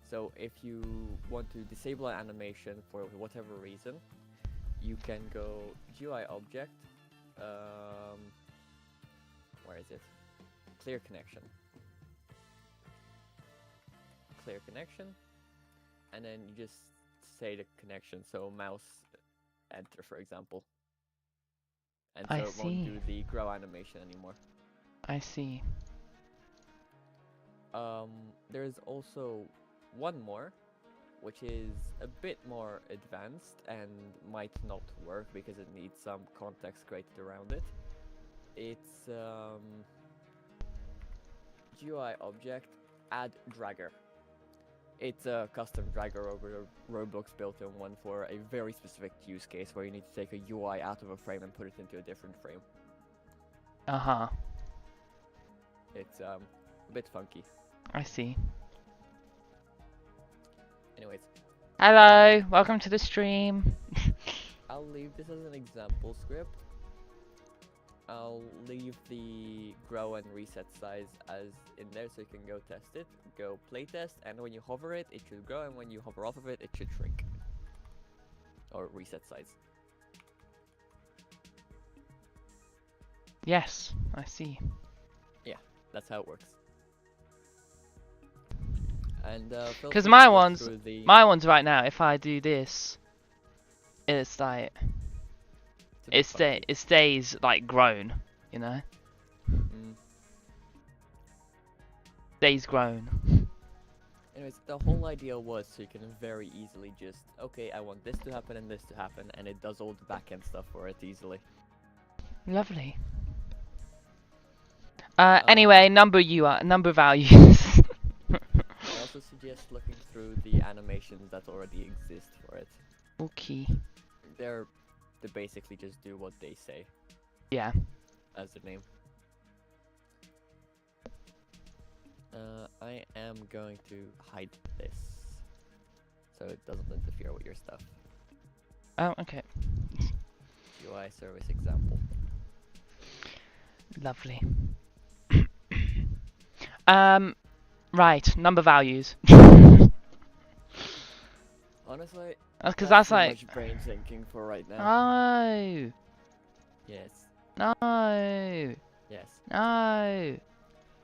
So if you want to disable an animation for whatever reason, you can go GUI object, where is it? Clear connection. Clear connection, and then you just say the connection, so mouse enter, for example. And so it won't do the grow animation anymore. I see. There's also one more, which is a bit more advanced and might not work because it needs some context created around it. It's GUI object add dragger. It's a custom dragger over ROBLOX built-in one for a very specific use case where you need to take a UI out of a frame and put it into a different frame. It's a bit funky. I see. Anyways. Hello, welcome to the stream. I'll leave this as an example script. I'll leave the grow and reset size as in there so you can go test it, go playtest, and when you hover it, it should grow, and when you hover off of it, it should shrink. Or reset size. Yes, I see. Yeah, that's how it works. And because my one's right now, if I do this, it's like it stays like grown, you know. Stays grown. Anyways, the whole idea was so you can very easily just, okay, I want this to happen and this to happen, and it does all the backend stuff for it easily. Lovely. Anyway, number values. I also suggest looking through the animations that already exist for it. Okay. They basically just do what they say. Yeah. As the name. I am going to hide this, so it doesn't interfere with your stuff. Oh, okay. UI service example. Lovely. Right, number values. Honestly, Because that's too like. much brain thinking for right now. No. Yes. No. Yes. No.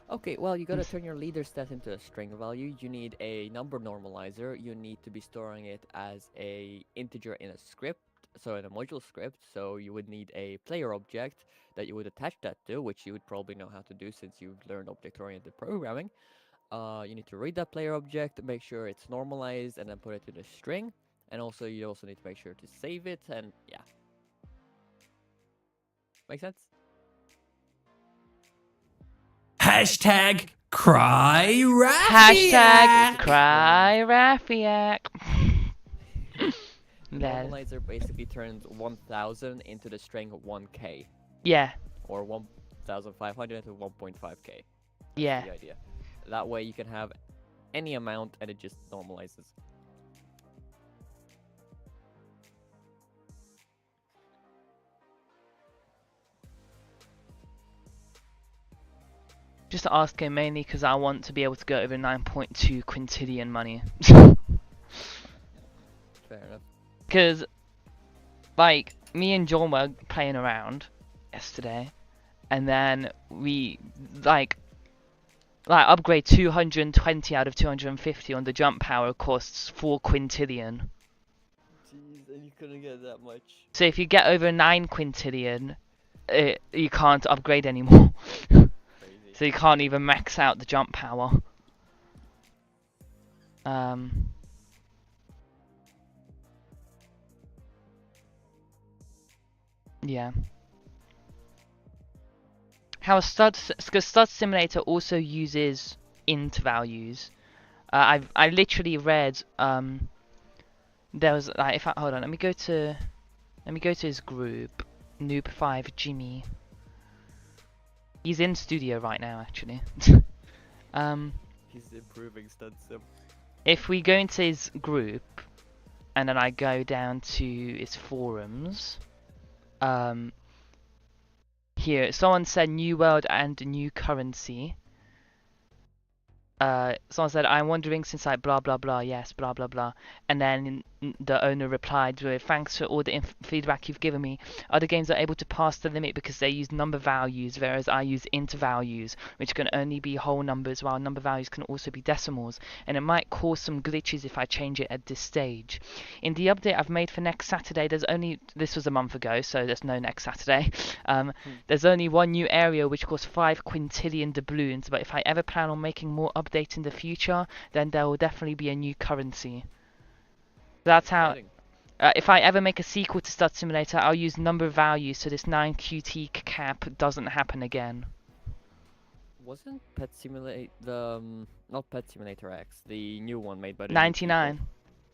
Okay, well, you gotta turn your leader stat into a string value. You need a number normalizer. You need to be storing it as a integer in a script, so in a module script. So you would need a player object that you would attach that to, which you would probably know how to do since you've learned object-oriented programming. You need to read that player object, make sure it's normalized, and then put it in a string. And also, you also need to make sure to save it, and yeah. Make sense? Hashtag cry Hashtag cry Rafiak. Normalizer basically turns 1000 into the string 1k. Yeah. Or 1500 into 1.5k. Yeah. The idea. That way you can have any amount and it just normalizes. Just asking mainly because I want to be able to go over 9.2 quintillion money. Fair enough. Because, like, me and John were playing around yesterday, and then we, like upgrade 220 out of 250 on the jump power costs 4 quintillion. Jeez, and you couldn't get that much. So if you get over 9 quintillion, you can't upgrade anymore. So you can't even max out the jump power. Yeah. How because Stud Simulator also uses int values. I literally read there was like hold on, let me go to his group, Noob5 Jimmy. He's in studio right now actually. He's improving Stud Sim. If we go into his group and then I go down to his forums, here someone said new world and new currency. Someone said, I'm wondering since I blah blah blah, yes, blah blah blah. And then the owner replied with, thanks for all the feedback you've given me. Other games are able to pass the limit because they use number values, whereas I use int values, which can only be whole numbers, while number values can also be decimals. And it might cause some glitches if I change it at this stage. In the update I've made for next Saturday, this was a month ago, so there's no next Saturday. There's only one new area which costs 5 quintillion doubloons, but if I ever plan on making more updates in the future, then there will definitely be a new currency. That's how. If I ever make a sequel to Stud Simulator, I'll use number values so this 9QT cap doesn't happen again. Wasn't Pet Simulator not Pet Simulator X, the new one made by the 99.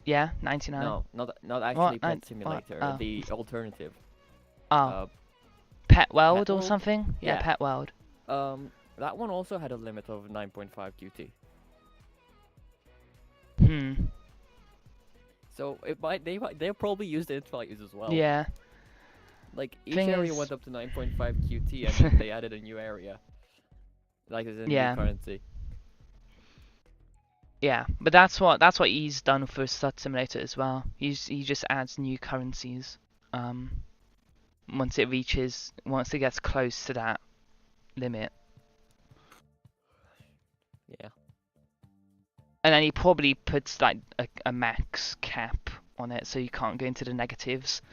Yeah, 99. No, not actually Pet Simulator, oh. the alternative. Pet World Pet or World? something? Yeah, Pet World. That one also had a limit of 9.5 QT. So they probably used int values as well. Yeah. Like each area went up to 9.5 QT, and then they added a new area. Like as a new currency. Yeah, but that's what he's done for Stud Simulator as well. He just adds new currencies. Once it gets close to that limit. Yeah. And then he probably puts like a max cap on it, so you can't go into the negatives.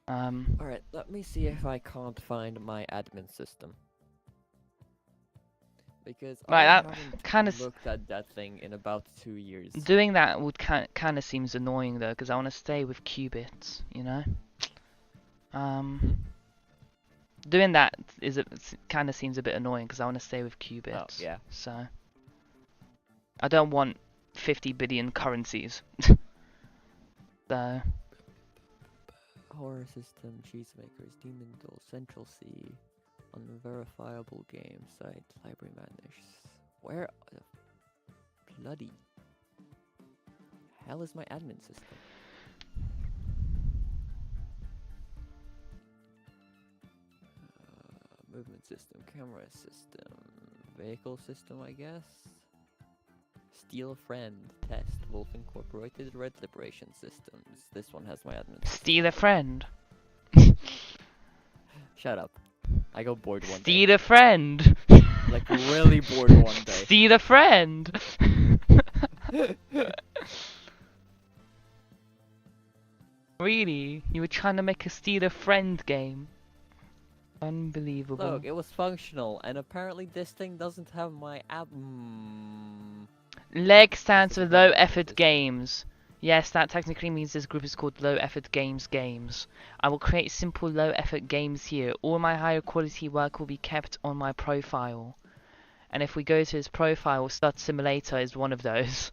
Alright, let me see if I can't find my admin system. Because I haven't looked at that thing in about 2 years. Doing that would kind of seems annoying though, because I want to stay with qubits, you know. Doing that kind of seems a bit annoying because I want to stay with qubits. Oh, yeah. So. I don't want 50 billion currencies. So, Horror system, cheesemakers, demon doll, central sea, unverifiable game site, library managers. Where the bloody hell is my admin system? Movement system, camera system, vehicle system, I guess. Steal a friend, test, Wolf Incorporated, Red Liberation Systems. This one has my admin system. steal a friend. Shut up. I got bored one day. Steal a friend. Like really bored one day. Steal a friend. Really? You were trying to make a steal a friend game? Unbelievable. Look, it was functional, and apparently this thing doesn't have my app. LEG stands for low effort games. Yes, that technically means this group is called low effort games. I will create simple low effort games here. All my higher quality work will be kept on my profile. And if we go to his profile, Stud Simulator is one of those.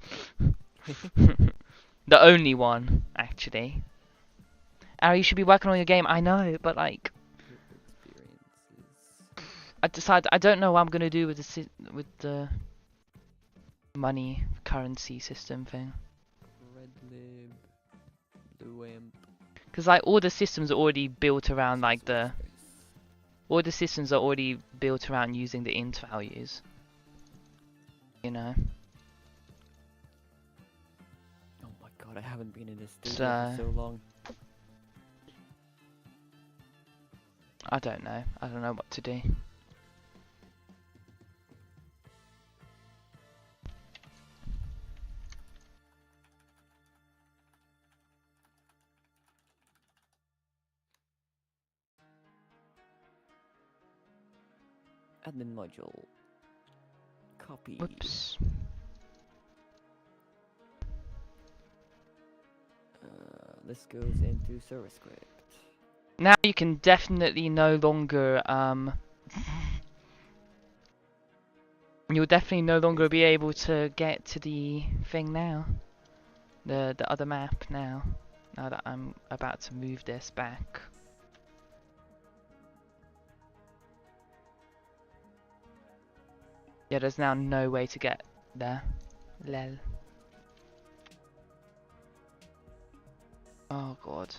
The only one, actually. Ari, you should be working on your game. I know, but like, I decided I don't know what I'm gonna do with the money currency system thing. Red lib, blue imp. Because like all the systems are already built around like all the systems are already built around using the int values. You know. Oh my god, I haven't been in this studio for so long. I don't know. I don't know what to do. Admin module. Copy. Whoops. This goes into server script. Now you can definitely no longer you'll definitely no longer be able to get to the thing now. The other map now. Now that I'm about to move this back. Yeah, there's now no way to get there. Lel. Oh god.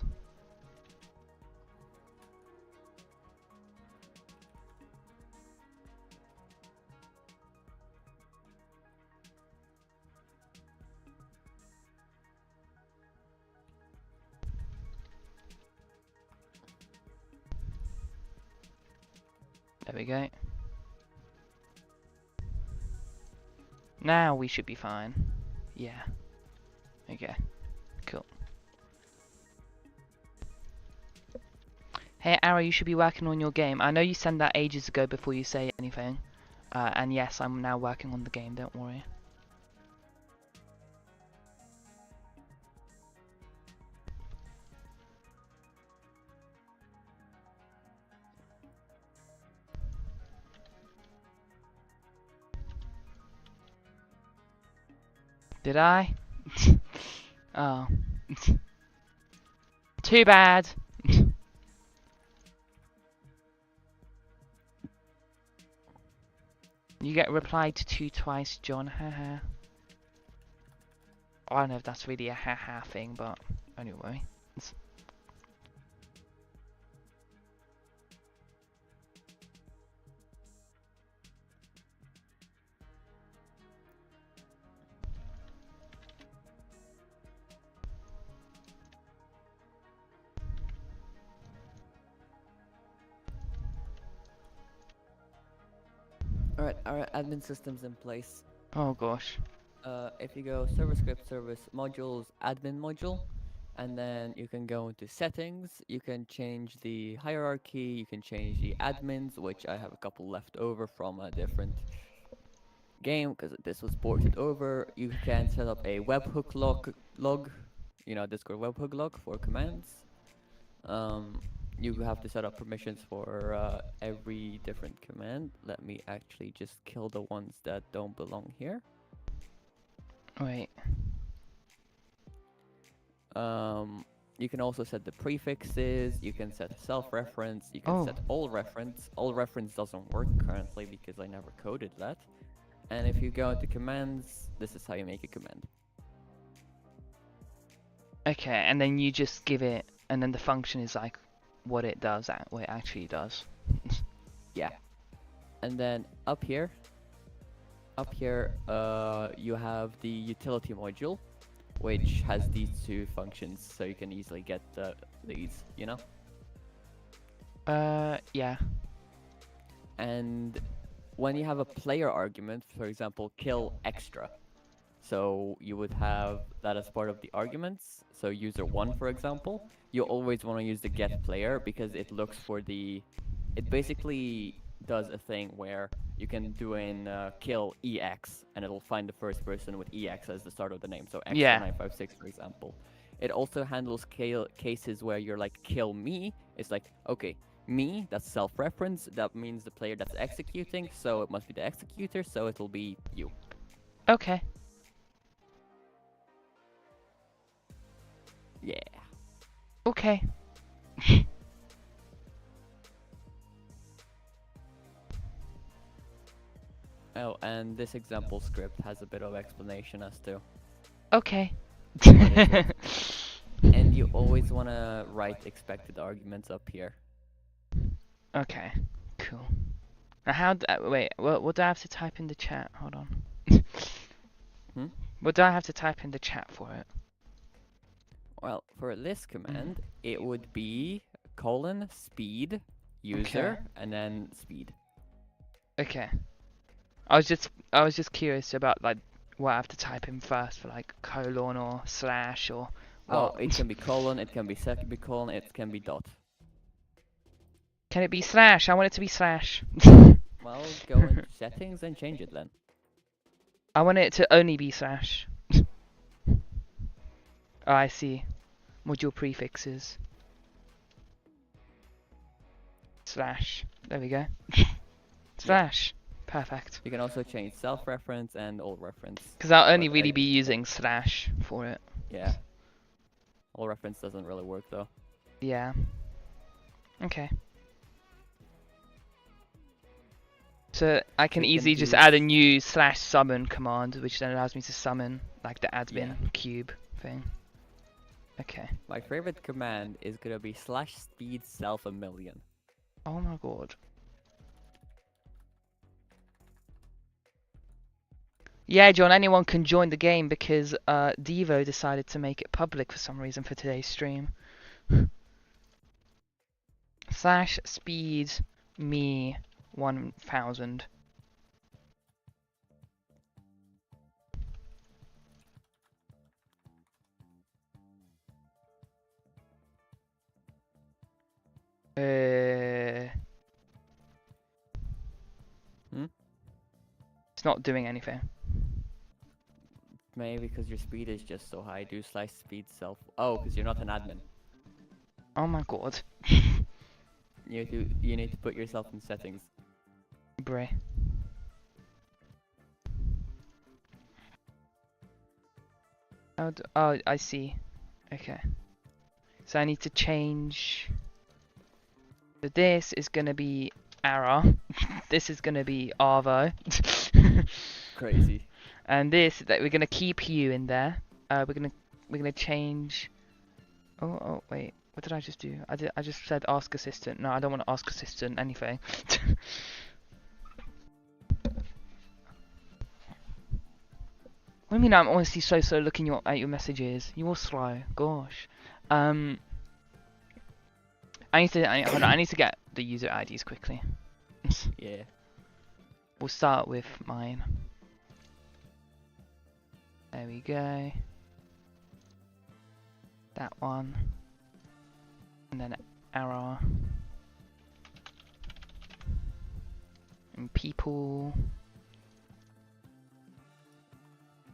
There we go. Now we should be fine. Yeah. Okay. Cool. Hey Arrow, you should be working on your game. I know you sent that ages ago before you say anything. And yes, I'm now working on the game, don't worry. Did I? Oh. Too bad. You get replied to twice, John. Haha. I don't know if that's really a haha thing, but anyway. Alright, our admin system's in place. Oh gosh. If you go server script service modules admin module, and then you can go into settings, you can change the hierarchy, you can change the admins, which I have a couple left over from a different game because this was ported over. You can set up a webhook log, you know, Discord webhook log for commands. You have to set up permissions for every different command. Let me actually just kill the ones that don't belong here. Wait. You can also set the prefixes, you can set self-reference, you can set all reference. All reference doesn't work currently because I never coded that. And if you go into commands, this is how you make a command. Okay, and then you just give it, and then the function is like what it does, what it actually does. Yeah. And then up here, you have the utility module, which has these two functions, so you can easily get these, you know? Yeah. And when you have a player argument, for example, kill extra, so you would have that as part of the arguments. So user 1, for example, you always want to use the get player because it looks for the... It basically does a thing where you can do in kill EX, and it'll find the first person with EX as the start of the name. So X956, for example. It also handles cases where you're like, kill me. It's like, okay, me, that's self-reference. That means the player that's executing, so it must be the executor, so it'll be you. Okay. Yeah. Okay. Oh, and this example script has a bit of explanation as to. Okay. And you always want to write expected arguments up here. Okay. Cool. Now wait, what do I have to type in the chat? Hold on. What do I have to type in the chat for it? Well, for this command, it would be :speed user and then speed. Okay. I was just curious about like what I have to type in first for like colon or slash or what. Oh, it can be colon, it can be semicolon, it can be dot. Can it be slash? I want it to be slash. Well, go into settings and change it then. I want it to only be slash. Oh, I see. Module prefixes. Slash. There we go. Slash. Perfect. You can also change self-reference and all reference. Because I'll only really be using slash for it. Yeah. All reference doesn't really work though. Yeah. Okay. So I can easily just add a new /summon command, which then allows me to summon like the admin cube thing. Okay. My favorite command is gonna be /speed self 1,000,000. Oh my god. Yeah, John, anyone can join the game because Devo decided to make it public for some reason for today's stream. /speed me 1000. It's not doing anything. Maybe because your speed is just so high. Do /speed self. Oh, because you're not an admin. Oh my god. You need to put yourself in settings. Bray. Oh, I see. Okay. So I need to change. So this is gonna be error. This is gonna be Arvo. Crazy. And this that we're gonna keep you in there. We're gonna change. Oh wait. What did I just do? I just said ask assistant. No, I don't want to ask assistant anything. What do you mean I'm honestly so slow looking at your messages? You're slow. Gosh. I need to get the user IDs quickly. Yeah. We'll start with mine. There we go. That one. And then error. And people.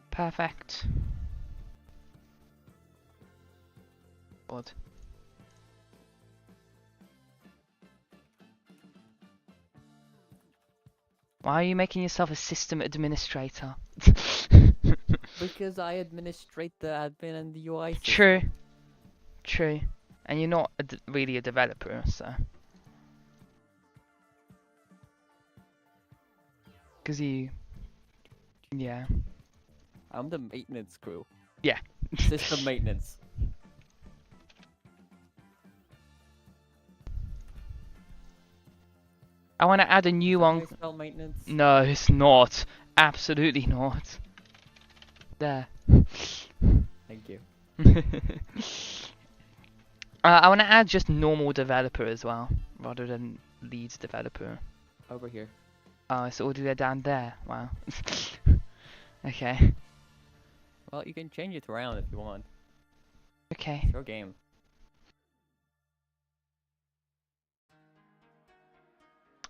Perfect. Odd. Why are you making yourself a system administrator? Because I administrate the admin and the UI system. True. True. And you're not really a developer, so. Because you. Yeah. I'm the maintenance crew. Yeah. System maintenance. I want to add a new one. Spell maintenance. No, it's not. Absolutely not. There. Thank you. I want to add just normal developer as well, rather than lead developer. Over here. Oh, it's all the way down there. Wow. Okay. Well, you can change it around if you want. Okay. It's your game.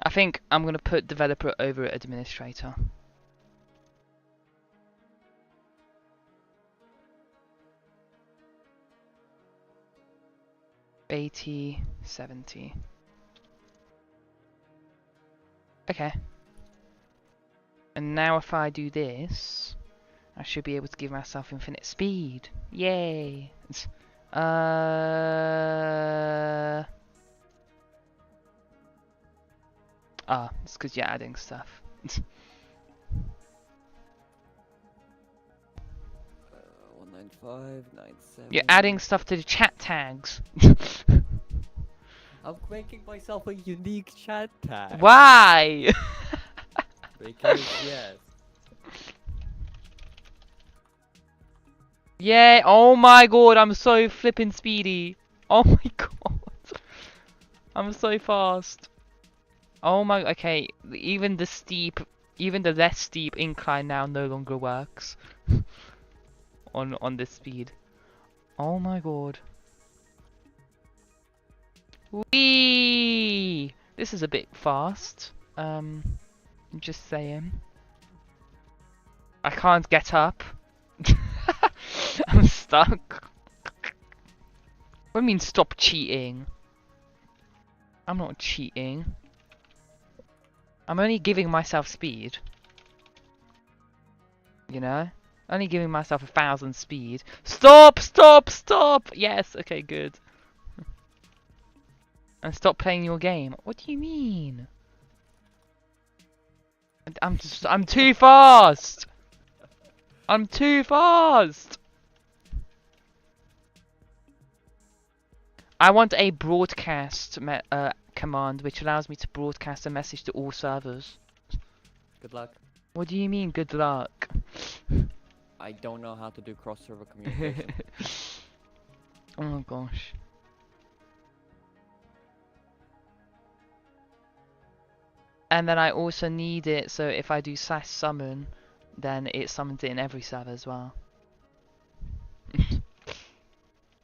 I think I'm gonna put developer over administrator. $80, $70. Okay. And now if I do this, I should be able to give myself infinite speed. Yay! It's because you're adding stuff. 195.97. You're adding stuff to the chat tags. I'm making myself a unique chat tag. Why? Because yes. Yeah, oh my god, I'm so flippin' speedy. Oh my god. I'm so fast. Oh my, okay, even the less steep incline now no longer works. on this speed. Oh my god. Whee! This is a bit fast. Just saying. I can't get up. I'm stuck. What do you mean stop cheating? I'm not cheating. I'm only giving myself speed. You know? Only giving myself 1,000 speed. Stop! Stop! Stop! Yes, okay, good. And stop playing your game. What do you mean? I'm too fast! I'm too fast! I want a broadcast command which allows me to broadcast a message to all servers. Good luck. What do you mean, good luck? I don't know how to do cross-server communication. Oh my gosh. And then I also need it so if I do / summon, then it summons it in every server as well.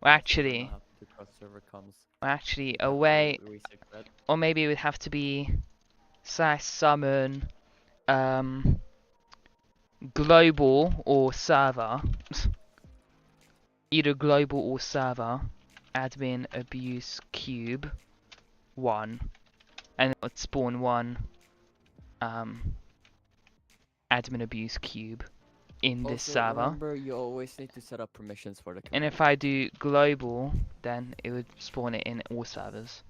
Well, actually, a way, or maybe it would have to be / summon, global or server, either global or server, admin abuse cube 1, and it would spawn 1 admin abuse cube in this server. Remember, you always need to set up permissions for the command. And if I do global, then it would spawn it in all servers.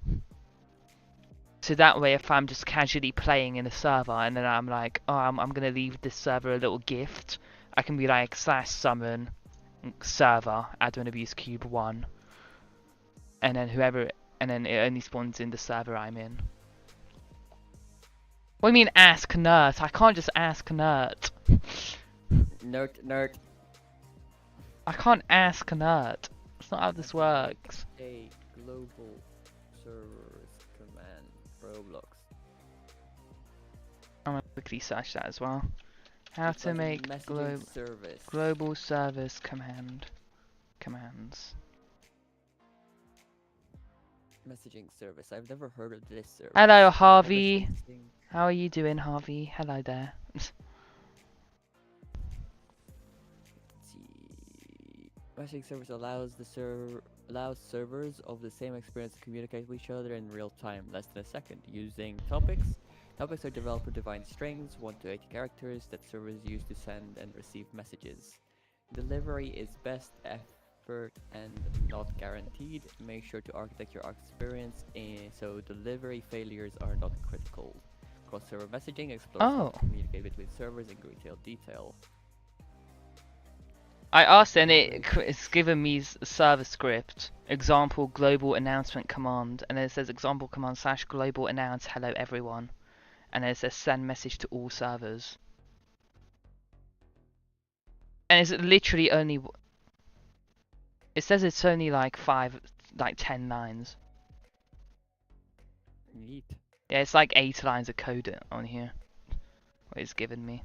So that way, if I'm just casually playing in a server and then I'm like, oh, I'm gonna leave this server a little gift, I can be like / summon server admin abuse cube 1, and then and then it only spawns in the server I'm in. What do you mean ask nerd? I can't just ask nerd. Nerd. I can't ask nerd. That's not how this works. A global servers command ROBLOX. I'm gonna quickly search that as well. How to make global service commands. Messaging service. I've never heard of this service. Hello, Harvey. How are you doing, Harvey? Hello there. Let's see. Messaging service allows servers of the same experience to communicate with each other in real time, less than a second, using topics. Topics are developer-defined strings, 1 to 80 characters, that servers use to send and receive messages. Delivery is best effort and not guaranteed. Make sure to architect your experience so delivery failures are not critical. Cross-server messaging explores how Oh. to communicate between servers in great detail. I asked and it's given me server script, example global announcement command, and then it says example command / global announce hello everyone, and then it says send message to all servers. And it's literally only, it says it's only like 10 lines. Neat. Yeah, it's like 8 lines of code on here. What it's given me.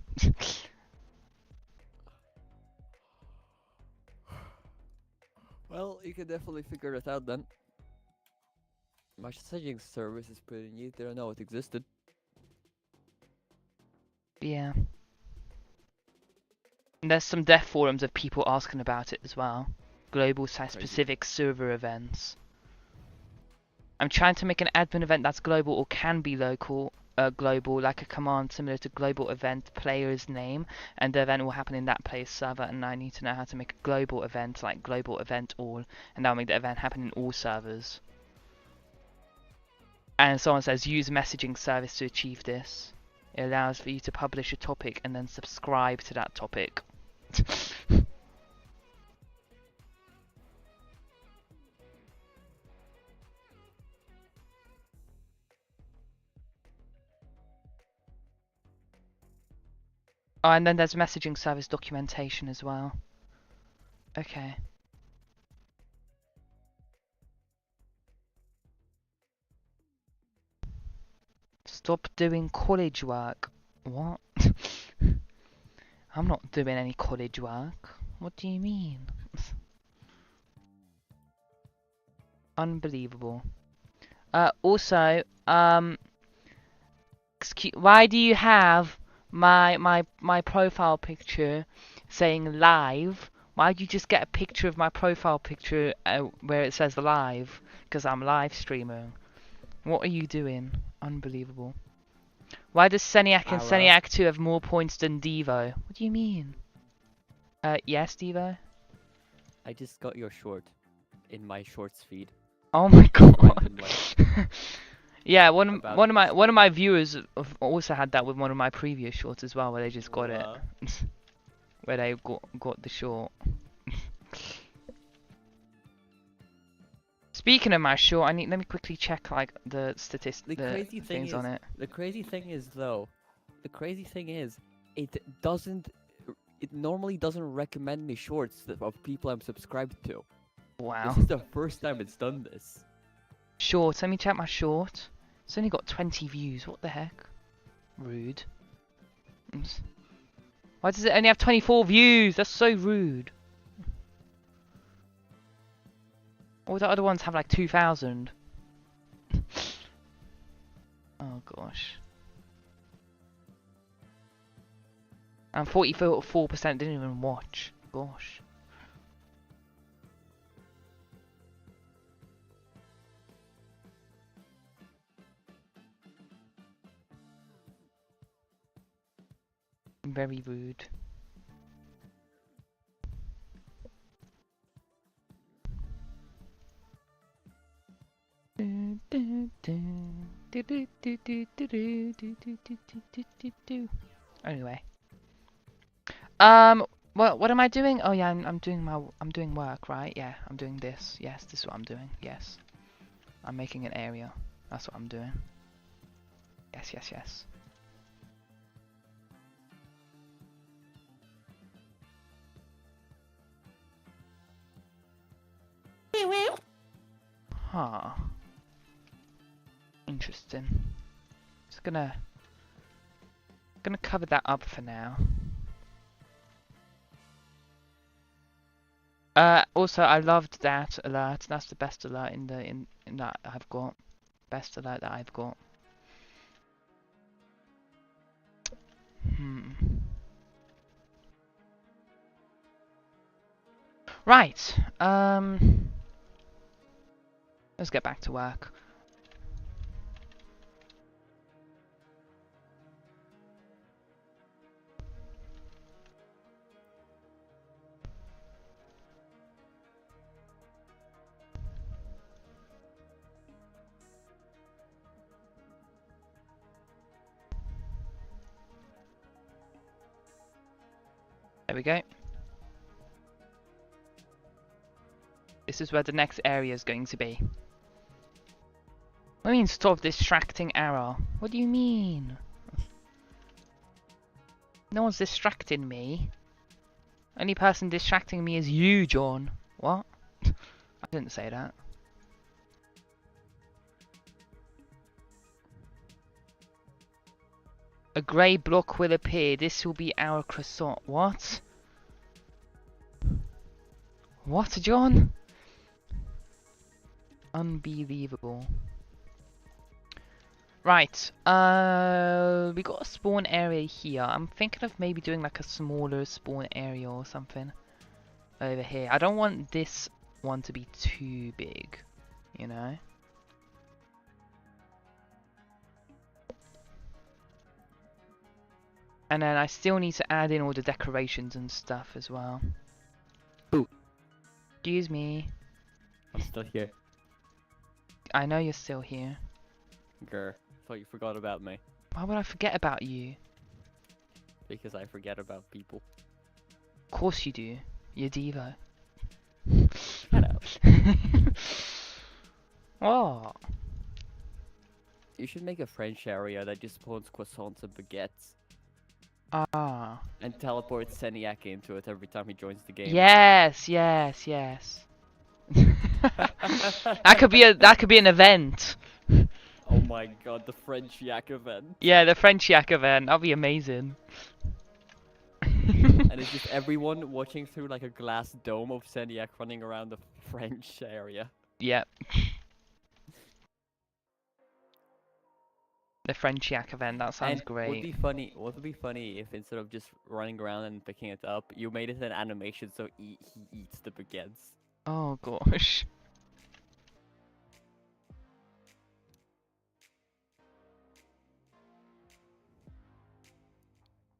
Well, you can definitely figure it out then. Messaging service is pretty neat. Didn't know it existed. Yeah. And there's some dev forums of people asking about it as well. Global site-specific server events. I'm trying to make an admin event that's global or can be global, like a command similar to global event player's name, and the event will happen in that player's server, and I need to know how to make a global event like global event all, and that'll make the event happen in all servers. And someone says use messaging service to achieve this. It allows for you to publish a topic and then subscribe to that topic. Oh, and then there's messaging service documentation as well. Okay. Stop doing college work. What? I'm not doing any college work. What do you mean? Unbelievable. Also, why do you have my profile picture saying live? Why'd you just get a picture of my profile picture where it says live? Because I'm live streaming. What are you doing? Unbelievable. Why does Seniac and Seniac 2 have more points than Devo? What do you mean? Yes, Devo? I just got your short in my shorts feed. Oh my god. Randomly. Yeah, one of my viewers also had that with one of my previous shorts as well, where they just got it. Where they got the short. Speaking of my short, let me quickly check like the statistics, the things on it. The crazy thing is though, it normally doesn't recommend me shorts of people I'm subscribed to. Wow. This is the first time it's done this. Short, let me check my short. It's only got 20 views, what the heck? Rude. Why does it only have 24 views? That's so rude. All the other ones have like 2,000. Oh gosh. And 44% didn't even watch. Gosh. Very rude. Anyway. What am I doing? Oh yeah, I'm doing work, right? Yeah, I'm doing this. Yes, this is what I'm doing. Yes. I'm making an area. That's what I'm doing. Yes, yes, yes. Huh. Interesting. Just gonna cover that up for now. Also, I loved that alert. That's the best alert in that I've got. Best alert that I've got. Right. Let's get back to work. There we go. This is where the next area is going to be. What do you mean stop distracting arrow? What do you mean? No one's distracting me. Only person distracting me is you, John. What? I didn't say that. A grey block will appear. This will be our croissant. What? What, John? Unbelievable. Right. We got a spawn area here. I'm thinking of maybe doing like a smaller spawn area or something over here. I don't want this one to be too big, you know? And then I still need to add in all the decorations and stuff as well. Ooh. Excuse me. I'm still here. I know you're still here. Grr. Thought you forgot about me. Why would I forget about you? Because I forget about people. Of course you do. You're Devo. Shut up. What? You should make a French area that just spawns croissants and baguettes. Ah. And teleport Seniac into it every time he joins the game. Yes, yes, yes. that could be an event. Oh my god, the French Yak event. Yeah, the French Yak event. That'd be amazing. And it's just everyone watching through like a glass dome of Seniac running around the French area. Yep. The French Yak event. That sounds And great. What would be funny if instead of just running around and picking it up, you made it an animation so he eats the baguettes. Oh gosh.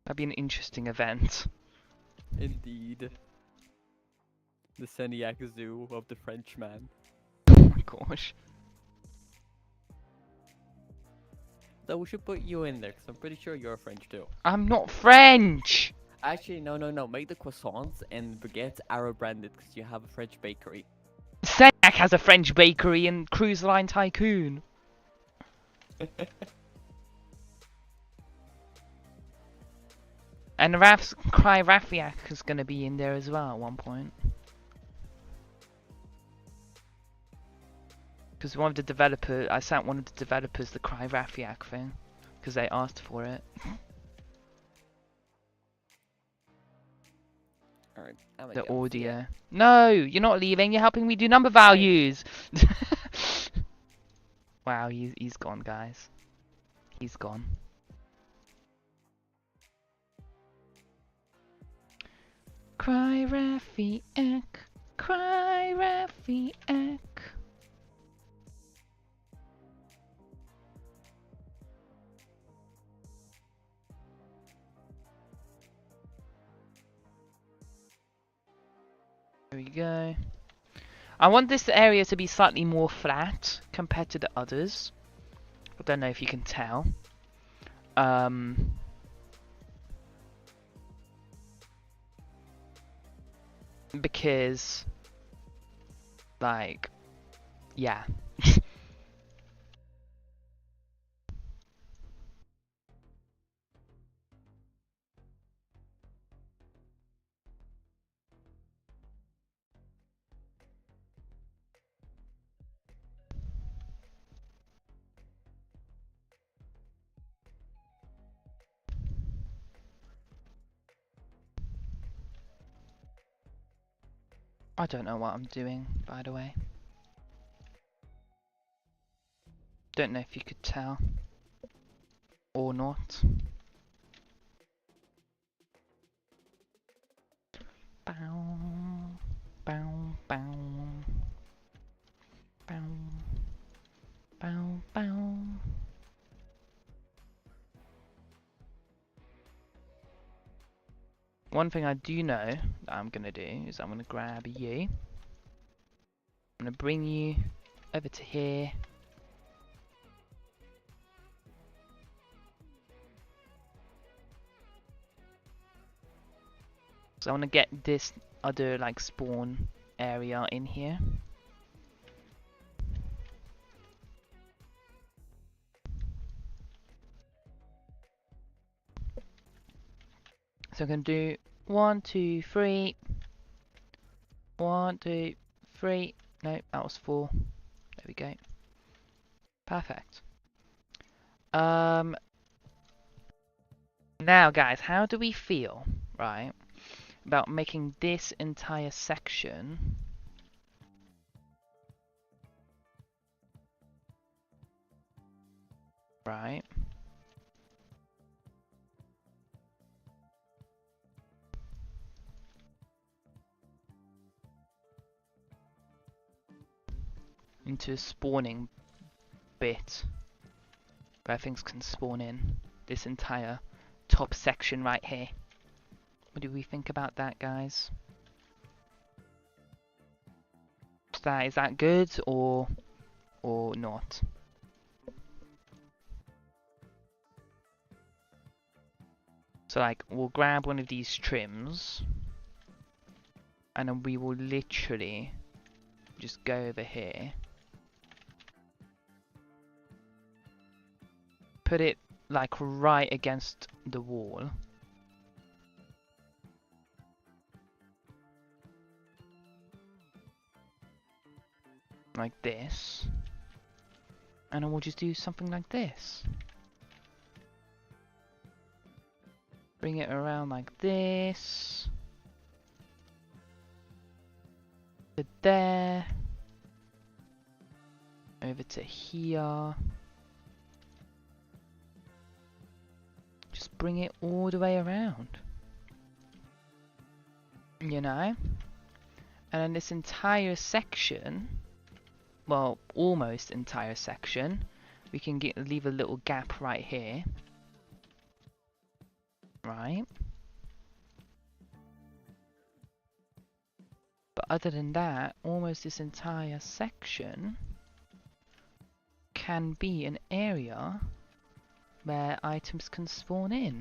That'd be an interesting event. Indeed. The Seniac Zoo of the Frenchman. Oh my gosh. So we should put you in there, because I'm pretty sure you're French too. I'm not French! Actually, no. Make the croissants and baguettes Arrow branded, because you have a French bakery. Seniac has a French bakery in Cruise Line Tycoon. And Cry Rafiak is going to be in there as well at one point. Because one of the developers, I sent one of the developers the Cry Rafiak thing. Because they asked for it. Alright, The audio. No, you're not leaving. You're helping me do number values. Wow, he's gone, guys. He's gone. Cry Rafiak, cry Rafiak. There we go. I want this area to be slightly more flat compared to the others. I don't know if you can tell. Because, like, yeah. I don't know what I'm doing, by the way. Don't know if you could tell. Or not. Bow, bow, bow. Bow, bow, bow. One thing I do know that I'm gonna do is I'm gonna grab you. I'm gonna bring you over to here. So I want to get this other like spawn area in here. So I'm going to do 1, 2, 3. 1, 2, 3. No, that was 4. There we go. Perfect. Now guys, how do we feel, right, about making this entire section right into a spawning bit where things can spawn in? This entire top section right here. What do we think about that, guys? Is that good or not? So like we'll grab one of these trims and then we will literally just go over here, put it like right against the wall, like this, and then we'll just do something like this. Bring it around like this to there, over to here. Just bring it all the way around, you know? And then this entire section, well, almost entire section, we can leave a little gap right here. Right? But other than that, almost this entire section can be an area where items can spawn in.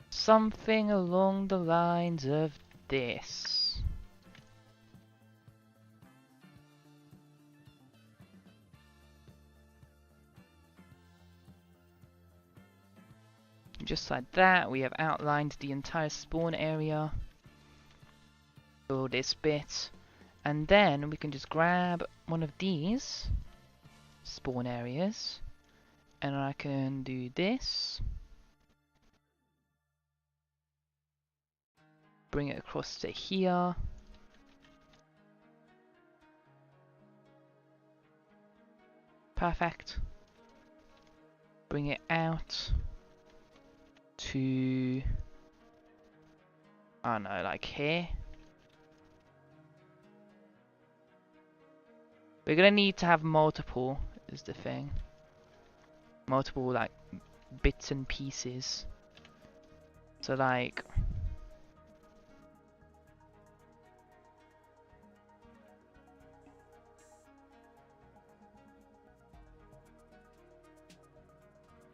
Something along the lines of this. Just like that, we have outlined the entire spawn area. All this bit. And then we can just grab one of these spawn areas. And I can do this. Bring it across to here. Perfect. Bring it out to, I don't know, like here. We're gonna need to have multiple, is the thing. Multiple like bits and pieces. So like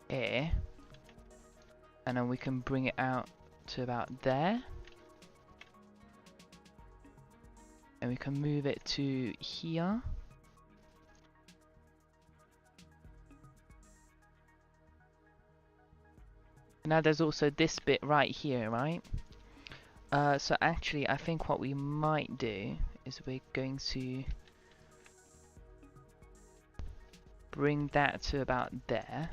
here. And then we can bring it out to about there. And we can move it to here. Now there's also this bit right here, right? So actually I think what we might do is we're going to bring that to about there.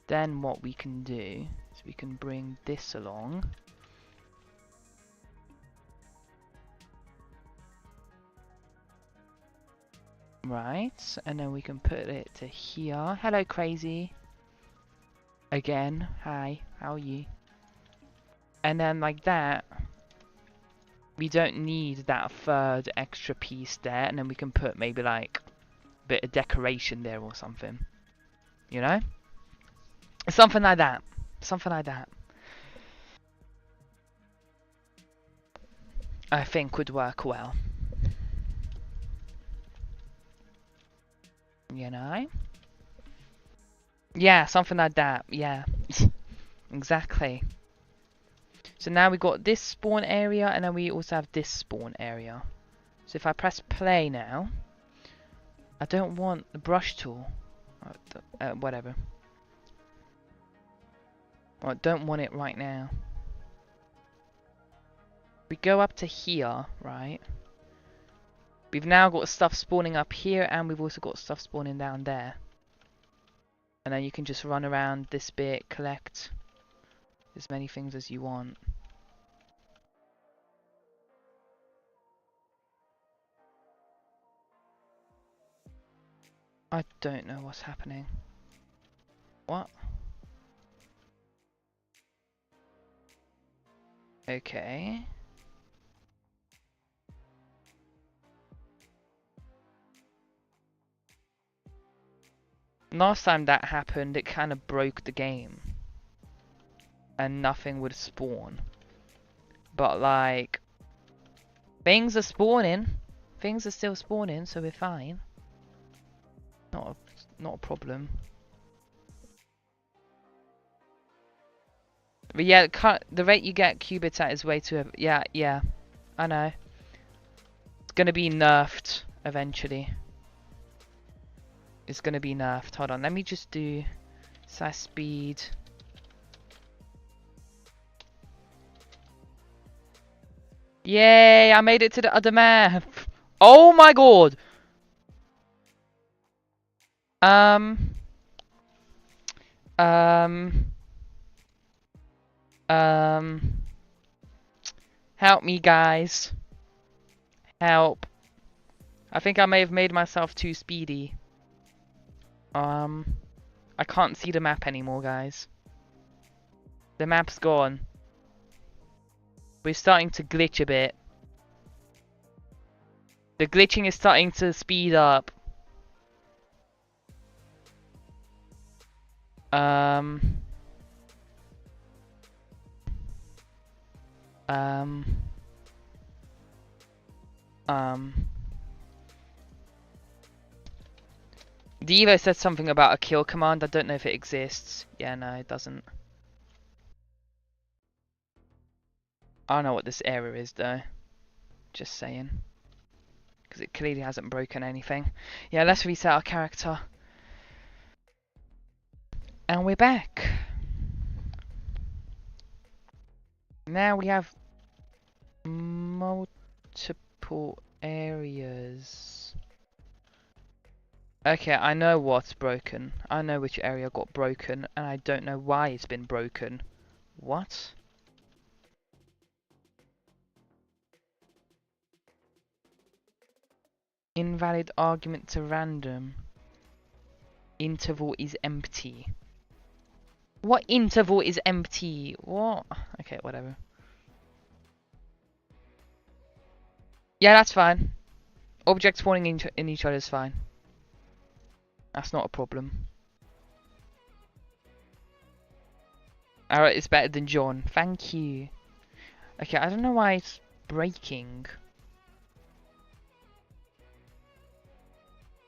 Then what we can do is we can bring this along. Right, and then we can put it to here. Hello, Crazy. Again, hi, how are you? And then like that, we don't need that third extra piece there, and then we can put maybe like a bit of decoration there or something. You know? Something like that. Something like that. I think would work well. You know? Yeah, something like that. Yeah. Exactly. So now we got this spawn area, and then we also have this spawn area. So if I press play now, I don't want the brush tool. Whatever. I don't want it right now. We go up to here, right? We've now got stuff spawning up here, and we've also got stuff spawning down there. And then you can just run around this bit, collect as many things as you want. I don't know what's happening. What? Okay. Last time that happened, it kind of broke the game. And nothing would spawn. But like, things are spawning. Things are still spawning, so we're fine. Not a problem. But yeah, the rate you get qubits at is way too... Yeah, I know. It's gonna be nerfed eventually. It's gonna be nerfed. Hold on, let me just do size speed. Yay, I made it to the other map. Oh my god. Help me, guys. Help. I think I may have made myself too speedy. I can't see the map anymore, guys. The map's gone. We're starting to glitch a bit. The glitching is starting to speed up. Devo said something about a kill command. I don't know if it exists. Yeah, no, it doesn't. I don't know what this error is, though. Just saying. Because it clearly hasn't broken anything. Yeah, let's reset our character. And we're back. Now we have multiple areas. Okay, I know what's broken. I know which area got broken, and I don't know why it's been broken. What? Invalid argument to random. Interval is empty. What interval is empty? What? Okay, whatever. Yeah, that's fine. Objects spawning in each other is fine. That's not a problem. Alright, it's better than John. Thank you. Okay, I don't know why it's breaking.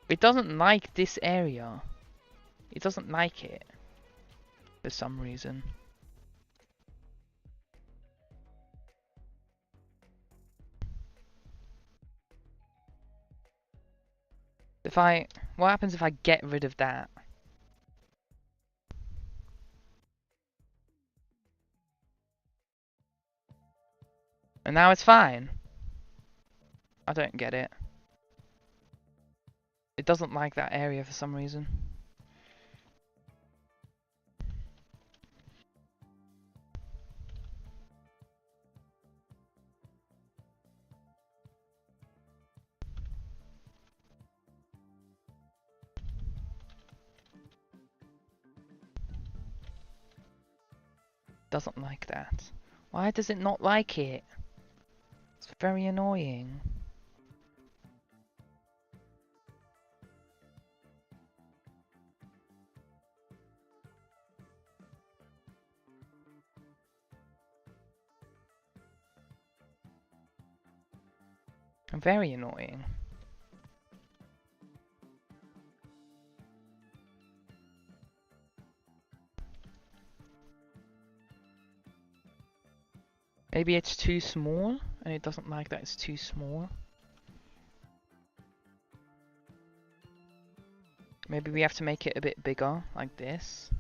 It doesn't like this area. It doesn't like it. For some reason. What happens if I get rid of that? And now it's fine. I don't get it. It doesn't like that area for some reason. Doesn't like that. Why does it not like it? It's very annoying. Very annoying. Maybe it's too small, and it doesn't like that it's too small. Maybe we have to make it a bit bigger, like this.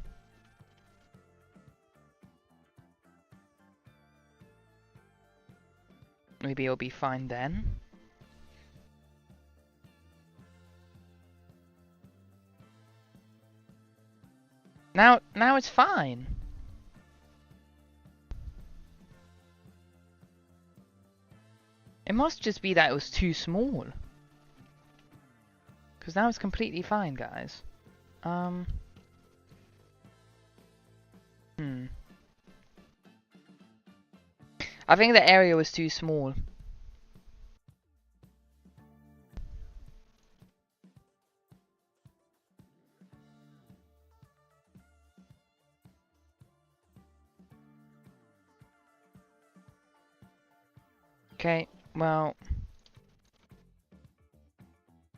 Maybe it'll be fine then. Now it's fine. It must just be that it was too small. Because now it's completely fine, guys. I think the area was too small. Okay, well,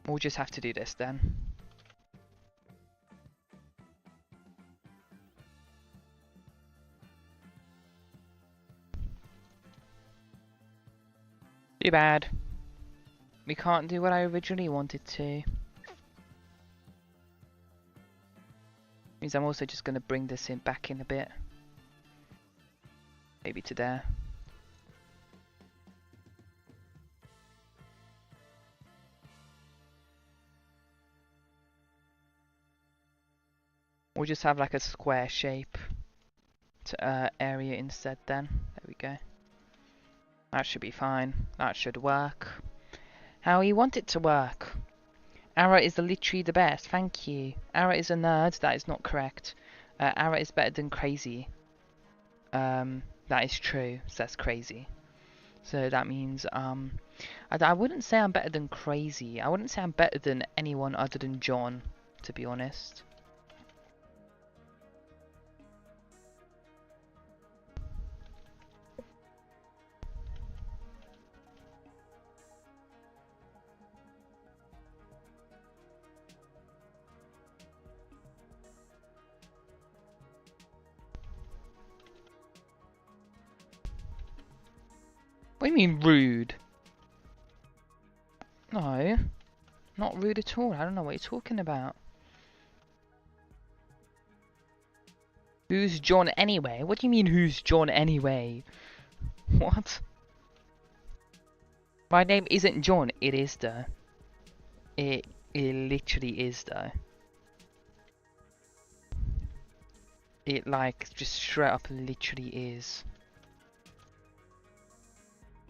we'll just have to do this then. Too bad. We can't do what I originally wanted to. Means I'm also just going to bring this in back in a bit. Maybe to there. We'll just have like a square shape to area instead then. There we go. That should be fine. That should work. How you want it to work. Ara is literally the best. Thank you. Ara is a nerd. That is not correct. Ara is better than crazy. That is true. Says crazy. So that means I wouldn't say I'm better than crazy. I wouldn't say I'm better than anyone other than John, to be honest. What do you mean rude? No, not rude at all. I don't know what you're talking about. Who's John anyway? What do you mean who's John anyway? What? My name isn't John. It is though. It literally is though. It like just straight up literally is.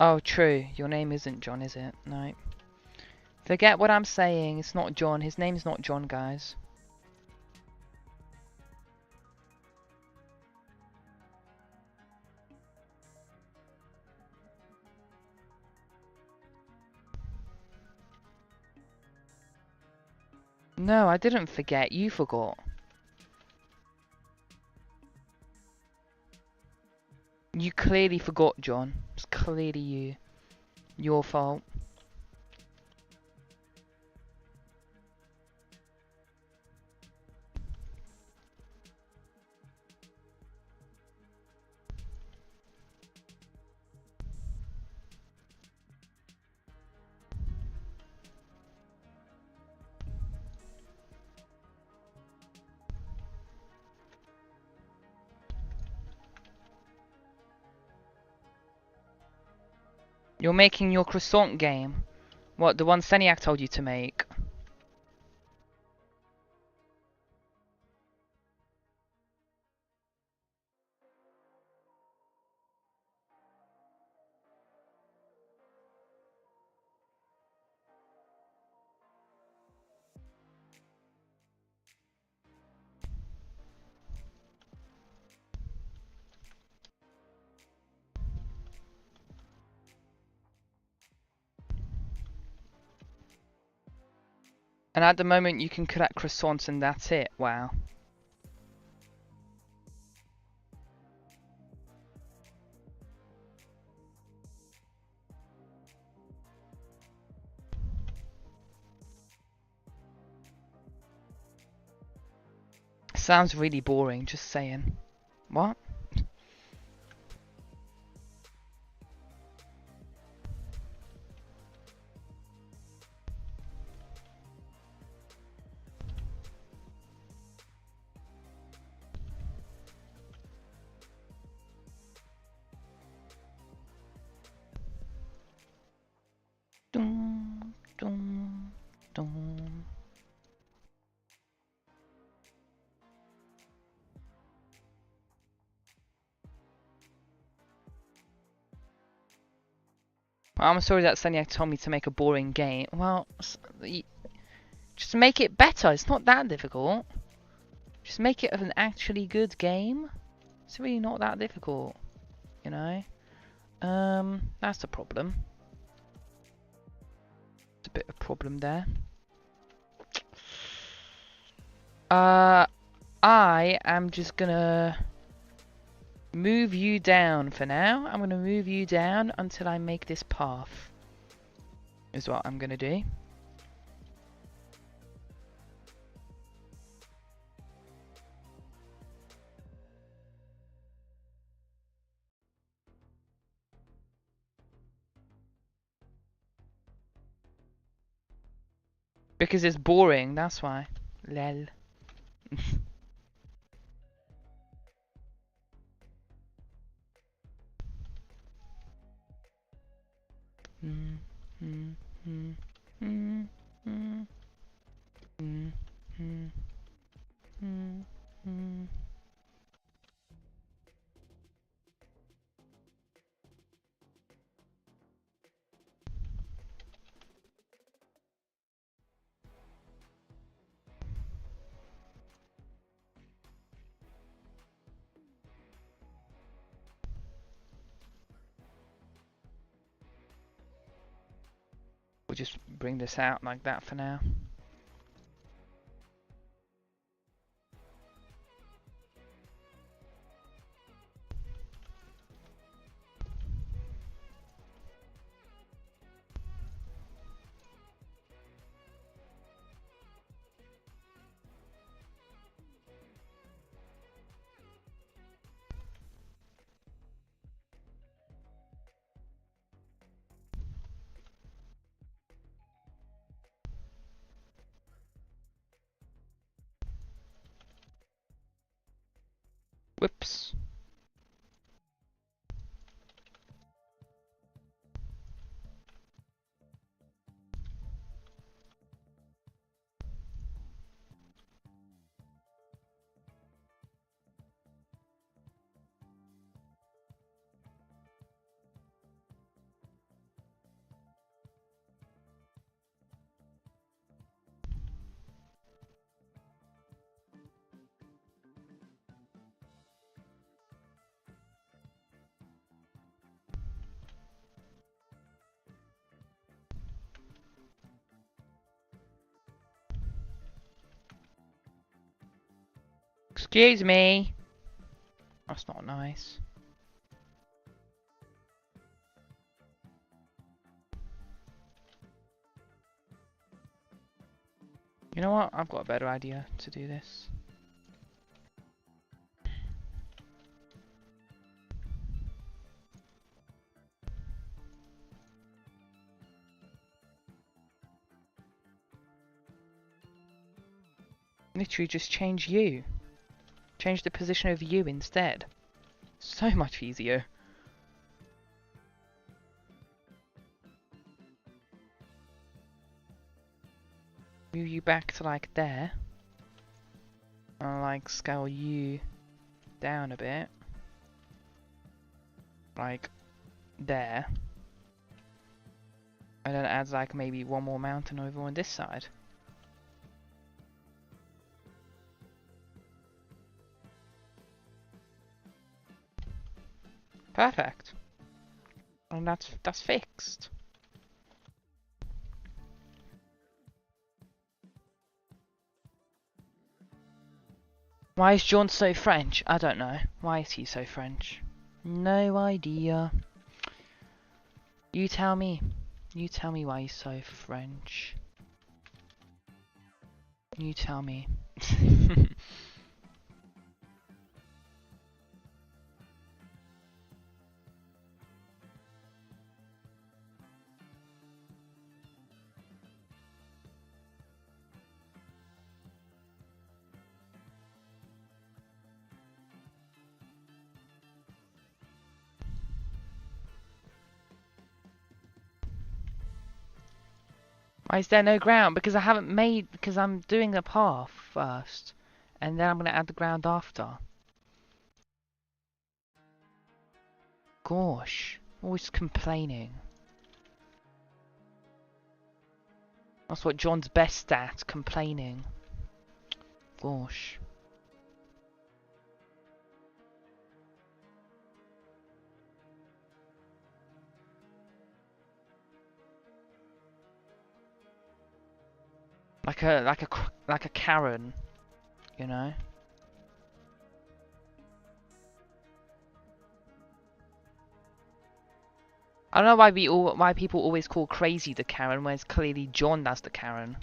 Oh, true. Your name isn't John, is it? No. Forget what I'm saying. It's not John. His name's not John, guys. No, I didn't forget. You forgot. You clearly forgot, John. It's clearly you. Your fault. You're making your croissant game. What, the one Seniac told you to make? And at the moment you can collect croissants and that's it. Wow. Sounds really boring, just saying. What? I'm sorry that Seniac told me to make a boring game. Well, just make it better. It's not that difficult. Just make it an actually good game. It's really not that difficult, you know. That's the problem. It's a bit of a problem there. I am just gonna move you down for now. I'm gonna move you down until I make this path. Is what I'm gonna do. Because it's boring, that's why. Lel. We'll just bring this out like that for now. Whoops. Excuse me. That's not nice. You know what? I've got a better idea to do this. Literally just change you. Change the position of you instead. So much easier. Move you back to like there. And like scale you down a bit. Like there. And then adds like maybe one more mountain over on this side. Perfect. And that's fixed. Why is John so French? I don't know. Why is he so French? No idea. You tell me. You tell me why he's so French. You tell me. Why is there no ground? Because I haven't made... Because I'm doing a path first. And then I'm going to add the ground after. Gosh. Always complaining. That's what John's best at, complaining. Gosh. Like a Karen, you know. I don't know why people always call Crazy the Karen, when it's clearly John that's the Karen.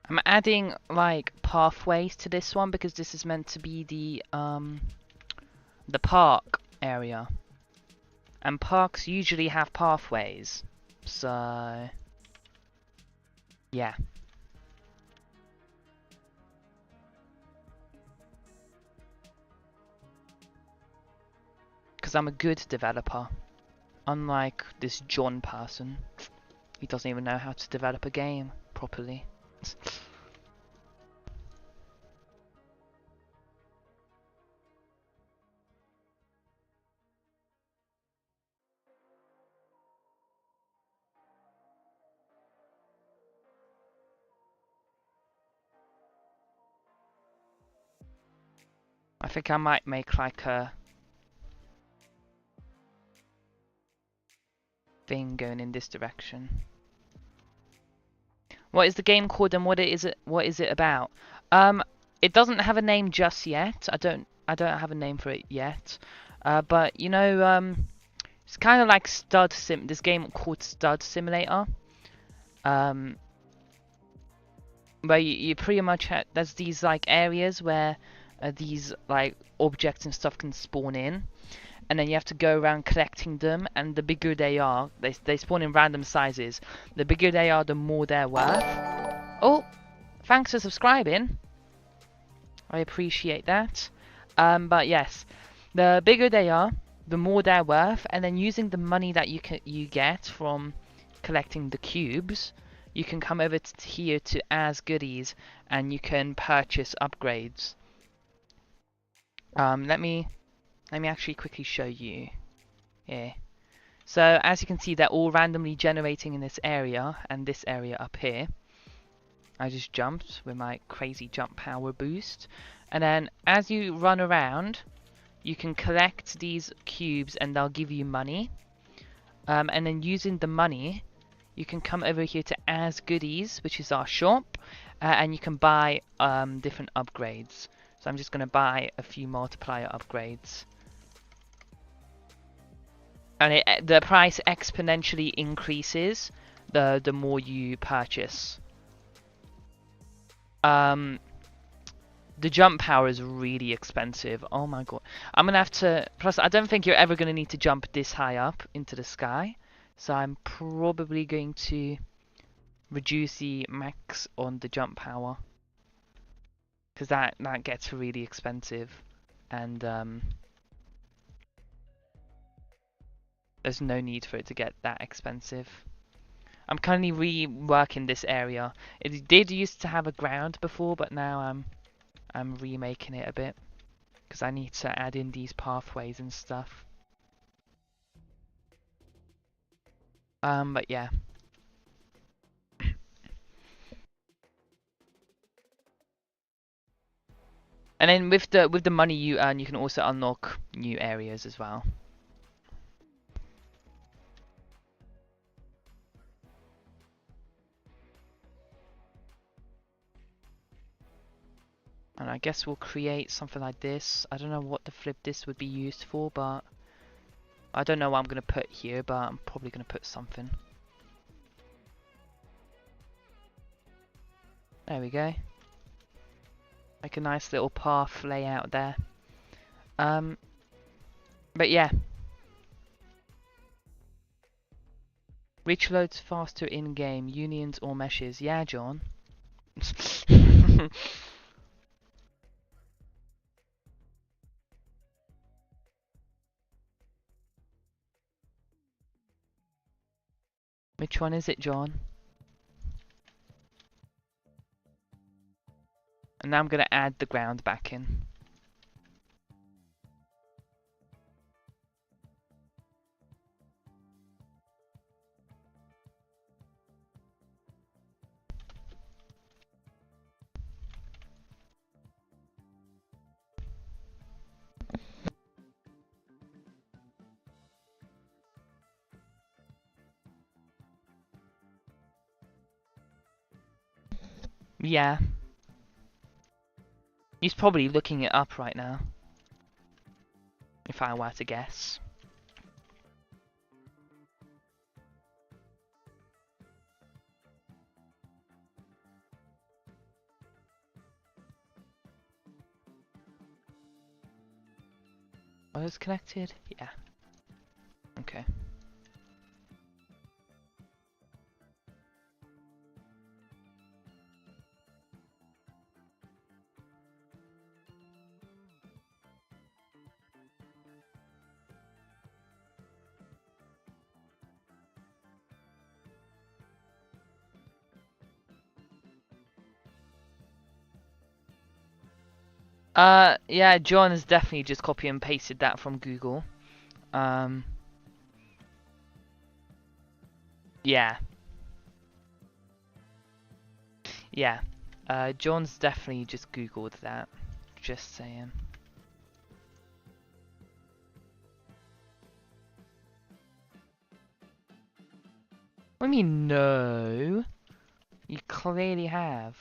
I'm adding like pathways to this one because this is meant to be the park area. And parks usually have pathways. So yeah. Because I'm a good developer. Unlike this John person. He doesn't even know how to develop a game properly. I think I might make like a thing going in this direction. What is the game called and what is it about? It doesn't have a name just yet. I don't have a name for it yet. But you know, it's kind of like this game called Stud Simulator. Where you pretty much there's these like areas where these like objects and stuff can spawn in, and then you have to go around collecting them, and the bigger they are, they spawn in random sizes. The bigger they are, the more they're worth. Oh, thanks for subscribing. I appreciate that. But yes, the bigger they are, the more they're worth, and then using the money that you get from collecting the cubes, you can come over to here to As Goodies, and you can purchase upgrades. Let me actually quickly show you here. So as you can see, they're all randomly generating in this area and this area up here. I just jumped with my crazy jump power boost, and then as you run around, you can collect these cubes and they'll give you money. And then using the money, you can come over here to As Goodies, which is our shop, and you can buy different upgrades. So I'm just going to buy a few multiplier upgrades. And the price exponentially increases the more you purchase. The jump power is really expensive. Oh my god. I'm going to have to... Plus, I don't think you're ever going to need to jump this high up into the sky. So I'm probably going to reduce the max on the jump power. Because that gets really expensive. And there's no need for it to get that expensive. I'm currently reworking this area. It did used to have a ground before, but now I'm remaking it a bit. Because I need to add in these pathways and stuff. But yeah. And then with the money you earn, you can also unlock new areas as well. And I guess we'll create something like this. I don't know what the flip this would be used for, but I don't know what I'm going to put here, but I'm probably going to put something. There we go. Like a nice little path layout there. But yeah. Reach loads faster in-game, unions or meshes. Yeah, John. Which one is it, John? And now I'm going to add the ground back in. Yeah. He's probably looking it up right now. If I were to guess. Are those connected? Yeah. Okay. Yeah, John has definitely just copy and pasted that from Google. Yeah. Yeah. John's definitely just Googled that. Just saying. What do you mean, no? You clearly have.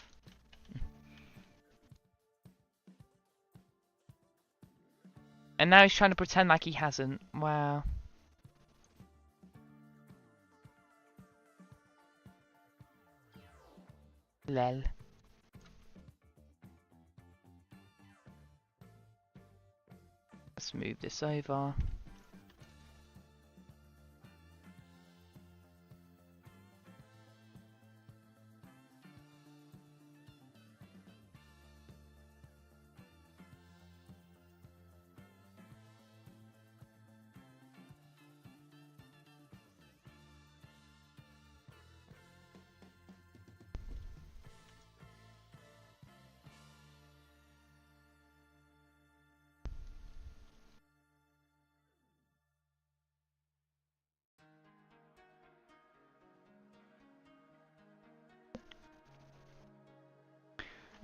And now he's trying to pretend like he hasn't. Wow. Lel. Let's move this over.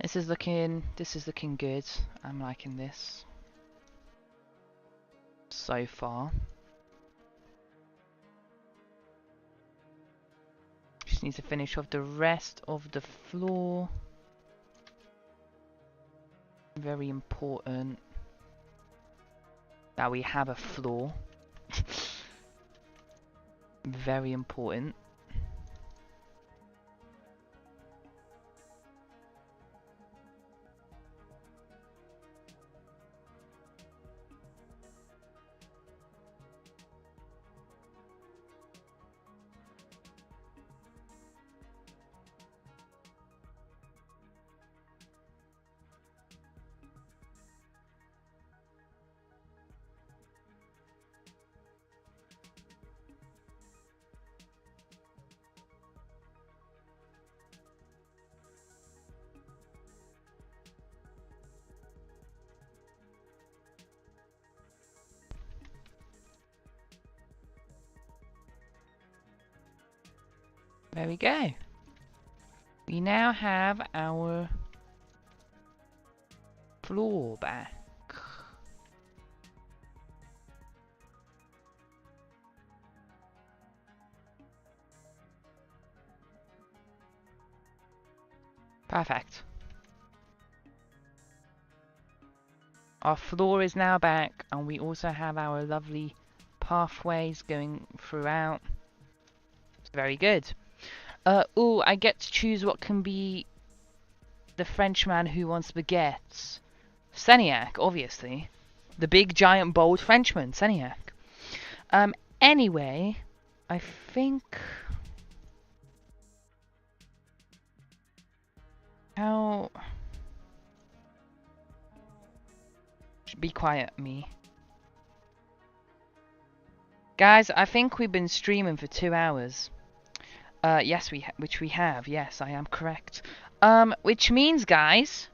This is looking good. I'm liking this so far. Just need to finish off the rest of the floor. Very important that we have a floor. Very important. There we go. We now have our floor back. Perfect. Our floor is now back, and we also have our lovely pathways going throughout. It's very good. Oh, I get to choose what can be the Frenchman who wants baguettes. Seniac, obviously. The big, giant, bold Frenchman, Seniac. Anyway, I think... How... Be quiet, me. Guys, I think we've been streaming for 2 hours. Yes, which we have. Yes, I am correct. Which means, guys,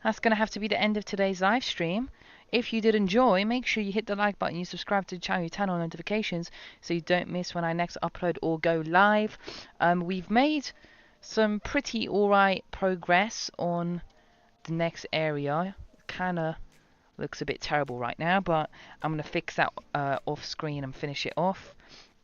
that's gonna have to be the end of today's live stream. If you did enjoy, make sure you hit the like button, you subscribe to the channel, you turn on notifications so you don't miss when I next upload or go live. We've made some pretty alright progress on the next area. Kinda looks a bit terrible right now, but I'm going to fix that off screen and finish it off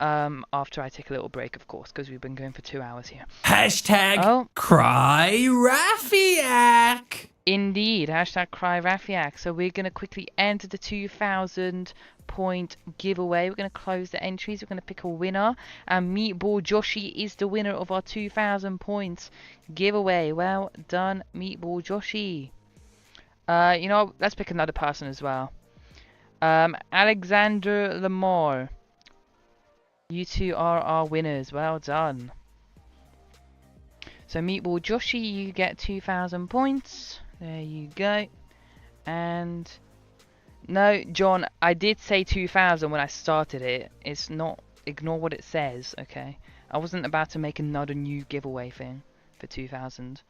after I take a little break, of course, because we've been going for 2 hours here. Hashtag Cry Rafiak. Indeed, hashtag Cry Rafiak. So we're going to quickly enter the 2,000 point giveaway. We're going to close the entries. We're going to pick a winner, and Meatball Joshi is the winner of our 2,000 points giveaway. Well done, Meatball Joshi. You know, let's pick another person as well. Alexander Lamar. You two are our winners. Well done. So Meatball Joshi, you get 2,000 points. There you go. And no, John, I did say 2,000 when I started it. It's not. Ignore what it says, okay? I wasn't about to make another new giveaway thing for 2,000.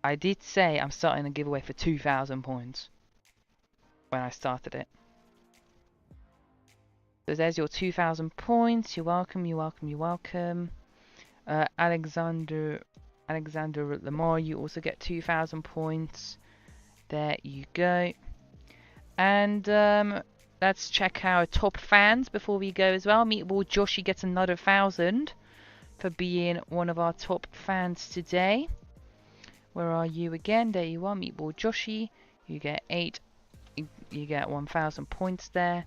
I did say I'm starting a giveaway for 2,000 points when I started it. So there's your 2,000 points. You're welcome, you're welcome, you're welcome. Alexander Lamar, you also get 2,000 points. There you go. And let's check our top fans before we go as well. Meatball Joshi gets another 1,000 for being one of our top fans today. Where are you again? There you are, Meatball Joshi. You get 1,000 points there.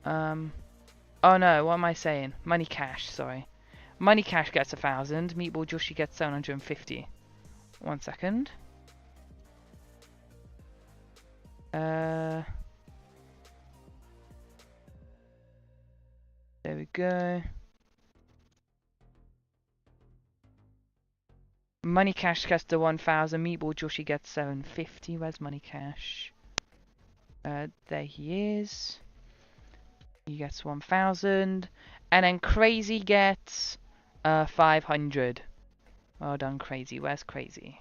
Oh no, what am I saying? Money Cash, sorry. Money Cash gets 1,000. Meatball Joshi gets 750. 1 second. There we go. Money Cash gets the 1,000. Meatball Joshi gets 750. Where's Money Cash? There he is. He gets 1,000. And then Crazy gets 500. Well done, Crazy. Where's Crazy?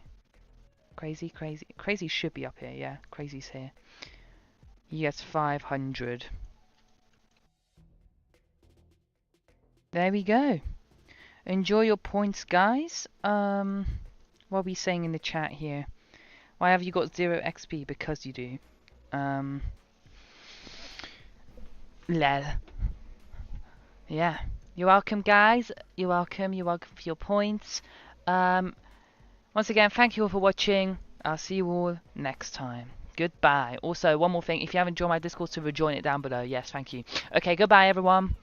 Crazy should be up here. Yeah, Crazy's here. He gets 500. There we go. Enjoy your points, guys. What are we saying in the chat here? Why have you got 0 XP? Because you do. Lel. Yeah. You're welcome, guys. You're welcome. You're welcome for your points. Once again, thank you all for watching. I'll see you all next time. Goodbye. Also, one more thing. If you haven't joined my Discord server, join it down below. Yes, thank you. Okay, goodbye, everyone.